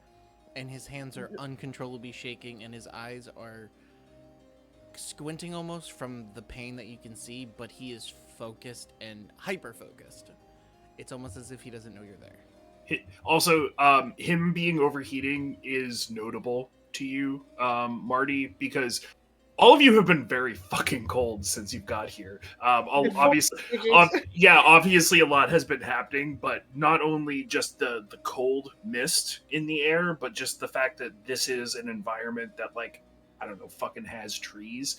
and his hands are uncontrollably shaking, and his eyes are squinting almost from the pain that you can see, but he is focused and hyper-focused. It's almost as if he doesn't know you're there. Also, him being overheating is notable to you, Marty, because all of you have been very fucking cold since you've got here. Obviously, obviously a lot has been happening, but not only just the cold mist in the air, but just the fact that this is an environment that, like, I don't know, fucking has trees.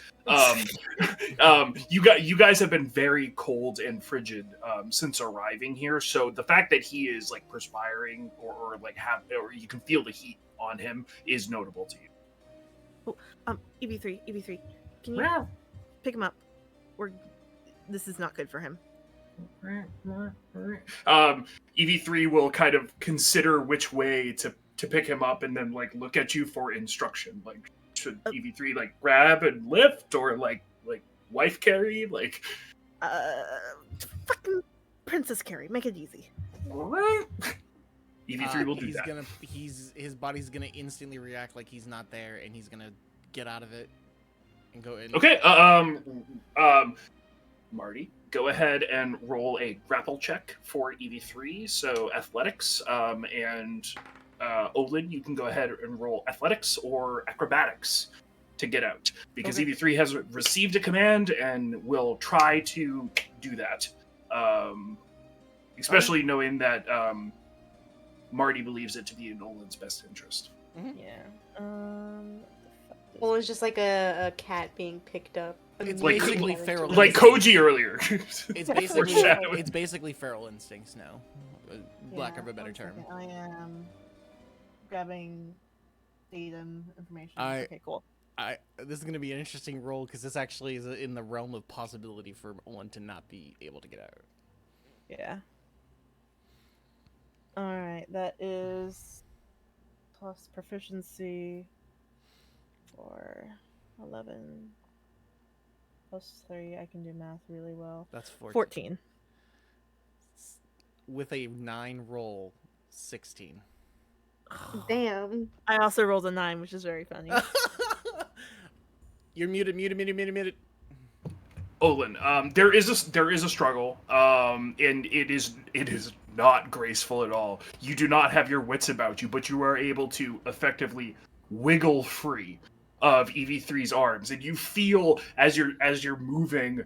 You guys have been very cold and frigid since arriving here. So the fact that he is like perspiring or you can feel the heat on him is notable to you. EV3, can you pick him up? This is not good for him. EV3 will kind of consider which way to pick him up and then like look at you for instruction. Like, should EV3 like grab and lift or like wife carry? Like, fucking princess carry. Make it easy. EV3 will do that. His body's gonna instantly react like he's not there, and he's gonna get out of it and go in. Okay. Marty, go ahead and roll a grapple check for EV3. So athletics, and Olin, you can go ahead and roll athletics or acrobatics to get out, because Okay. EV3 has received a command and will try to do that. Especially knowing that Marty believes it to be in Olin's best interest. Mm-hmm. Yeah. Well, it's just like a cat being picked up. It's Like- basically feral. Like instincts. Koji earlier. It's basically Foreshadowing. it's basically feral instincts now, lack of a better 1 term. second. I am grabbing datum information. I- Okay, cool. This is gonna be an interesting role because this actually is in the realm of possibility for one to not be able to get out. Yeah. Alright, that is plus proficiency for 11 plus 3. I can do math really well. That's 14. With a 9 roll, 16. Damn. I also rolled a 9, which is very funny. You're muted. Olin, there is a struggle, and it is not graceful at all. You do not have your wits about you, but you are able to effectively wiggle free of EV3's arms, and you feel as you're moving,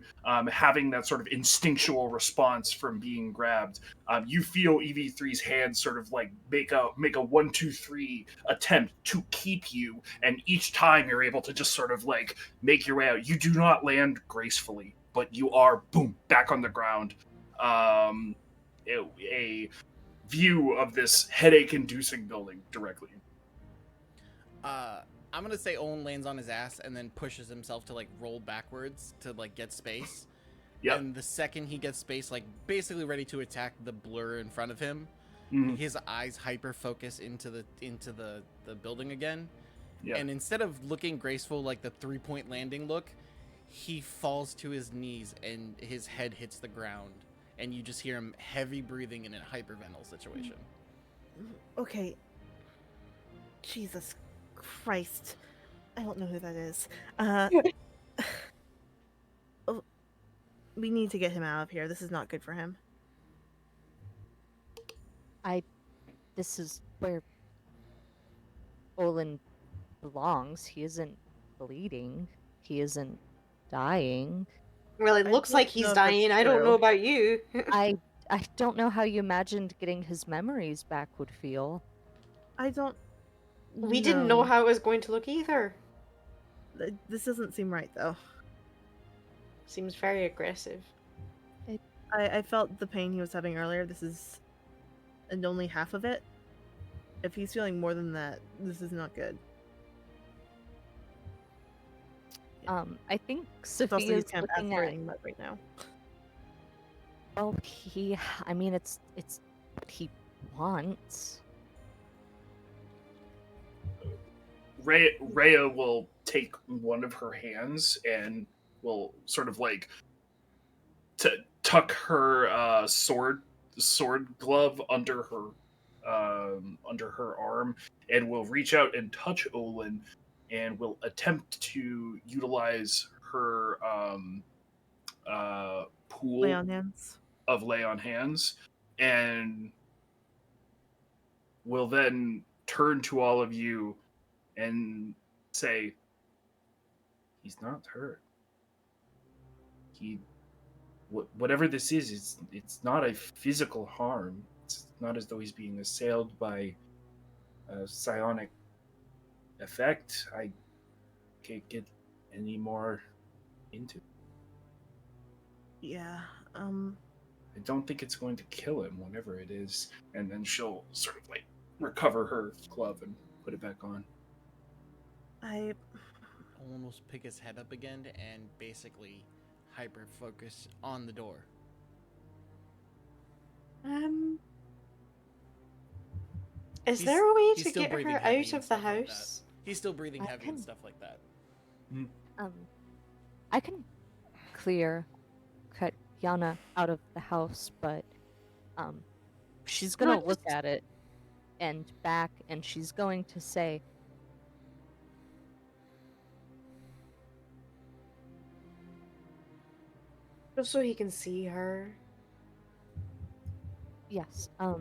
having that sort of instinctual response from being grabbed. You feel EV3's hands sort of like make a 1, 2, 3 attempt to keep you, and each time you're able to just sort of like make your way out. You do not land gracefully, but you are boom back on the ground. A view of this headache-inducing building directly. I'm gonna say Owen lands on his ass and then pushes himself to like roll backwards to like get space. Yep. And the second he gets space, like basically ready to attack the blur in front of him, Mhm. his eyes hyper focus into the building again. Yeah. And instead of looking graceful like the 3-point landing look, he falls to his knees and his head hits the ground. and you just hear him heavy breathing in a hyperventil situation. Okay. Jesus Christ. I don't know who that is. Oh, we need to get him out of here. This is not good for him. This is where Olin belongs. He isn't bleeding. He isn't dying. Well, it I looks don't like know he's if that's dying. I don't know true. about you. I don't know how you imagined getting his memories back would feel. I don't. We didn't know how it was going to look either. This doesn't seem right, though. Seems very aggressive. I felt the pain he was having earlier. This is. And only half of it. If he's feeling more than that, this is not good. I think It's also Sophia's he's kind of looking at. aspirating mud right now. Well, I mean, it's what he wants. Rhea will take one of her hands and will sort of like tuck her sword glove under her arm, and will reach out and touch Olin, and will attempt to utilize her pool Lay on hands. of lay on hands, and will then turn to all of you and say, "He's not hurt. Whatever this is, it's not a physical harm. It's not as though he's being assailed by a psionic effect. I can't get any more into it. Yeah. I don't think it's going to kill him, whatever it is." And then she'll sort of like recover her glove and put it back on. I. Olin will pick his head up again and basically hyper focus on the door. Is there a way he's to still get breathing her heavy out and of the stuff like that. house? He's still breathing I heavy and can- stuff like that. I can cut Yana out of the house, but she's gonna No, look just- at it and back, and she's going to say, Just so he can see her. "Yes, I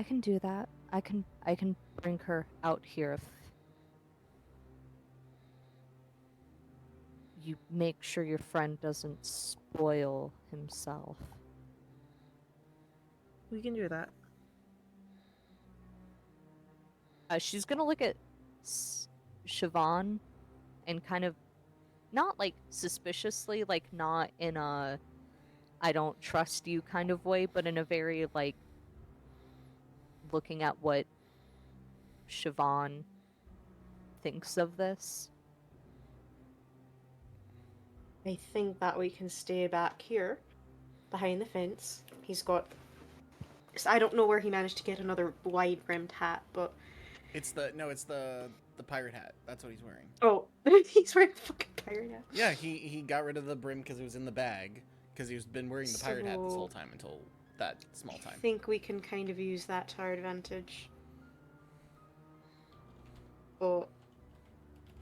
can do that. I can bring her out here if you make sure your friend doesn't spoil himself." We can do that. She's gonna look at Siobhan and kind of, not like suspiciously, like not in a "I don't trust you" kind of way, but in a very like looking at what Siobhan thinks of this. I think that we can stay back here, behind the fence. He's got... I don't know where he managed to get another wide-brimmed hat, but... It's the pirate hat. That's what he's wearing. Oh, he's wearing a fucking pirate hat. Yeah, he got rid of the brim because it was in the bag, because he's been wearing the pirate hat this whole time until that small I time. think we can kind of use that to our advantage. But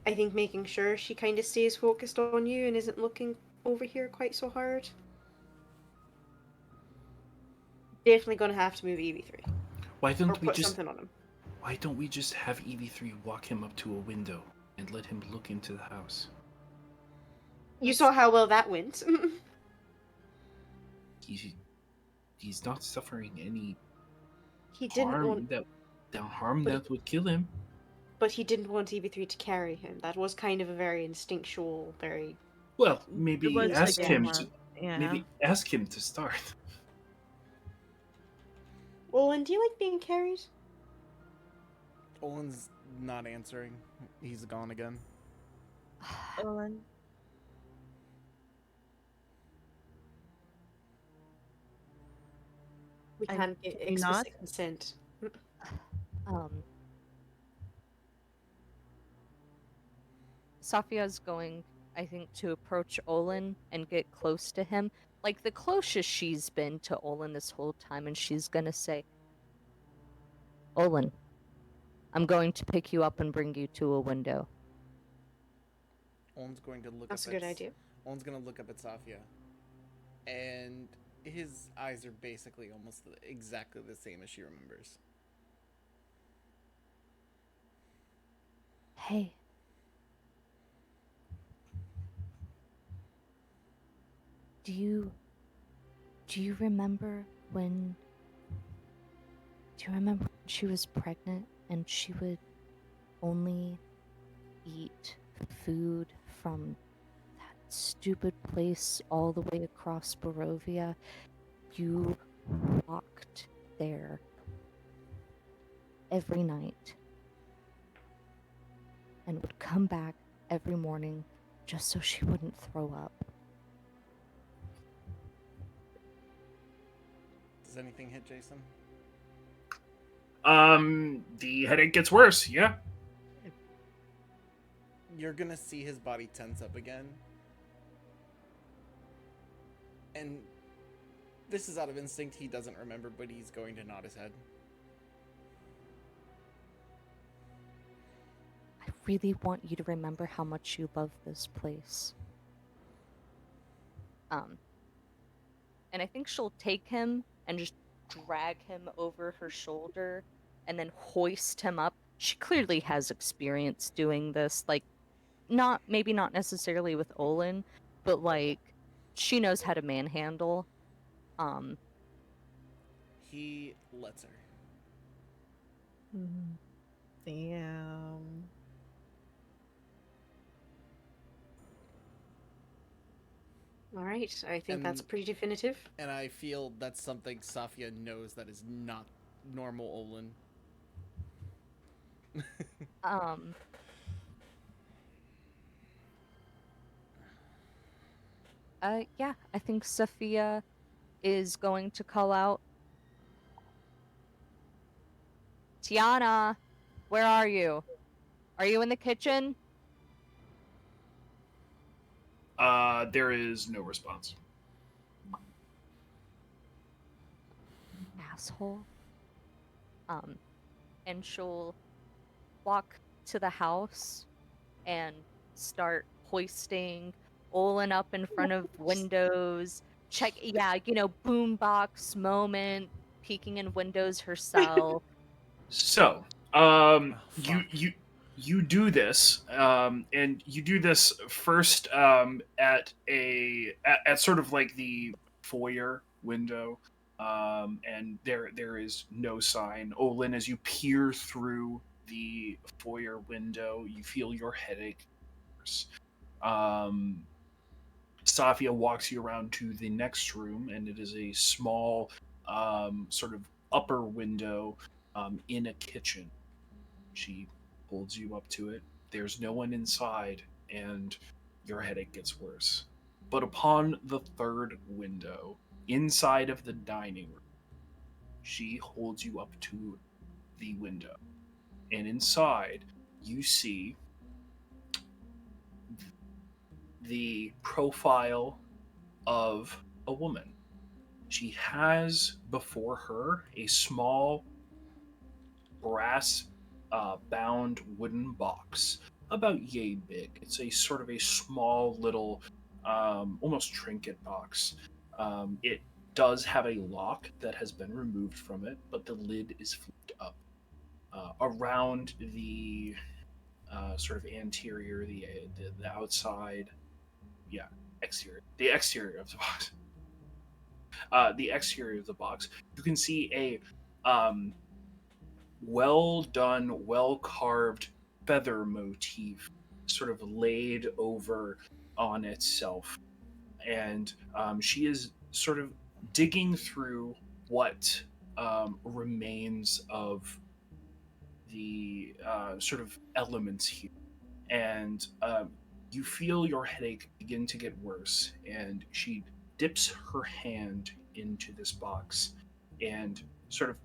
I think making sure she kind of stays focused on you and isn't looking over here quite so hard. Definitely gonna have to move EV3. Why Or don't we put just something on him. Why don't we just have EV3 walk him up to a window and let him look into the house? You saw how well that went. He's not suffering any He didn't harm want... that would kill him. But he didn't want EV3 to carry him. That was kind of a very instinctual, very... Well, maybe It was ask like him more- to Yeah. maybe ask him to start. Olin, do you like being carried? Olin's not answering. He's gone again. Olin. We I'm- can't get you not? explicit consent. Safia's going I think, to approach Olin and get close to him. Like, the closest she's been to Olin this whole time, and she's gonna say, Olin, I'm going to pick you up and bring you to a window. Owen's going to look That's a up good at idea. Owen's gonna look up at Safia, and his eyes are basically almost exactly the same as she remembers. Hey. Do you remember when she was pregnant and she would only eat food from that stupid place all the way across Barovia? You walked there every night and would come back every morning just so she wouldn't throw up. Does anything hit Jason? The headache gets worse. Yeah. You're gonna see his body tense up again. And this is out of instinct, he doesn't remember, but he's going to nod his head. I really want you to remember how much you love this place. And I think she'll take him and just drag him over her shoulder and then hoist him up. She clearly has experience doing this, like, maybe not necessarily with Olin, but like she knows how to manhandle. He lets her. Damn. All right, I think that's And- pretty definitive. And I feel that's something Safia knows that is not normal Olin. Yeah, I think Sophia is going to call out, Tiana, where are you? Are you in the kitchen? There is no response. Asshole. And she'll walk to the house and start hoisting Olin up in front of windows. Check, yeah, boombox moment, peeking in windows herself. So, fuck. you do this, and you do this first at sort of like the foyer window, and there is no sign. Olin, as you peer through the foyer window, you feel your headache worse. Safia walks you around to the next room, and it is a small, sort of upper window in a kitchen. She holds you up to it. There's no one inside, and your headache gets worse. But upon the third window, inside of the dining room, she holds you up to the window. And inside, you see the profile of a woman. She has before her a small brass bound wooden box about yay big. It's a sort of a small little, almost trinket box. It does have a lock that has been removed from it, but the lid is flipped up. Around the sort of anterior, the outside, yeah, the exterior of the box. The exterior of the box, you can see a well done, well carved feather motif sort of laid over on itself. And she is sort of digging through what remains of the sort of elements here. And you feel your headache begin to get worse. And she dips her hand into this box and sort of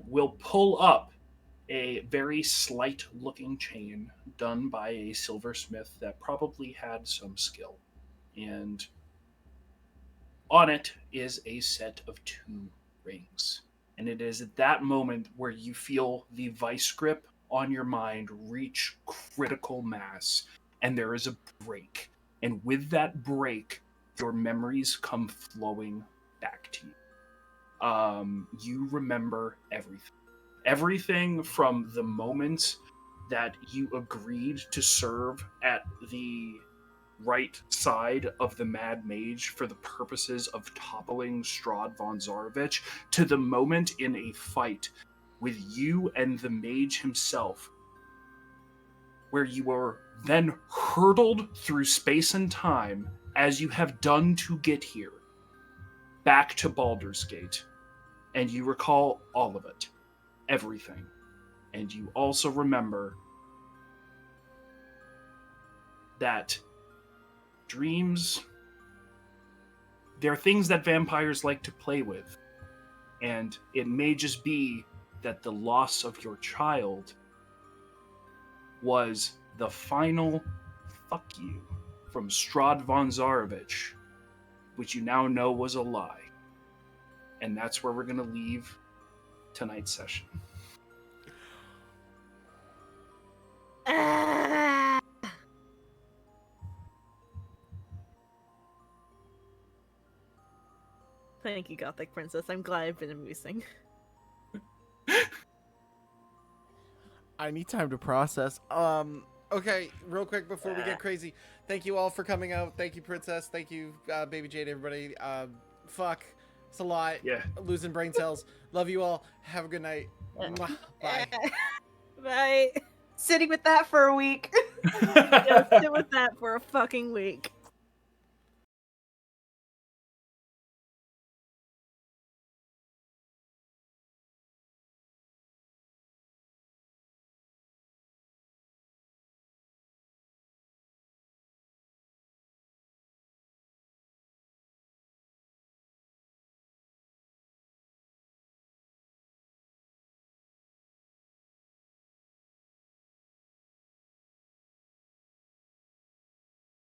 will pull up a very slight looking chain done by a silversmith that probably had some skill. And on it is a set of 2 rings. And it is at that moment where you feel the vice grip on your mind reach critical mass, and there is a break. And with that break, your memories come flowing back to you. You remember everything. Everything from the moment that you agreed to serve at the right side of the Mad Mage for the purposes of toppling Strahd von Zarovich, to the moment in a fight with you and the mage himself, where you were then hurtled through space and time, as you have done to get here, back to Baldur's Gate. And you recall all of it. Everything. And you also remember that dreams, they're things that vampires like to play with. And it may just be that the loss of your child was the final fuck you from Strahd von Zarovich, which you now know was a lie. And that's where we're going to leave tonight's session. Thank you, Gothic Princess. I'm glad I've been amusing. I need time to process. Okay, real quick before we get crazy. Thank you all for coming out. Thank you, Princess. Thank you, Baby Jade, everybody. Fuck. It's a lot. Yeah. Losing brain cells. Love you all. Have a good night. Mwah. Bye. Bye. Sitting with that for a week. Yeah, sit with that for a fucking week.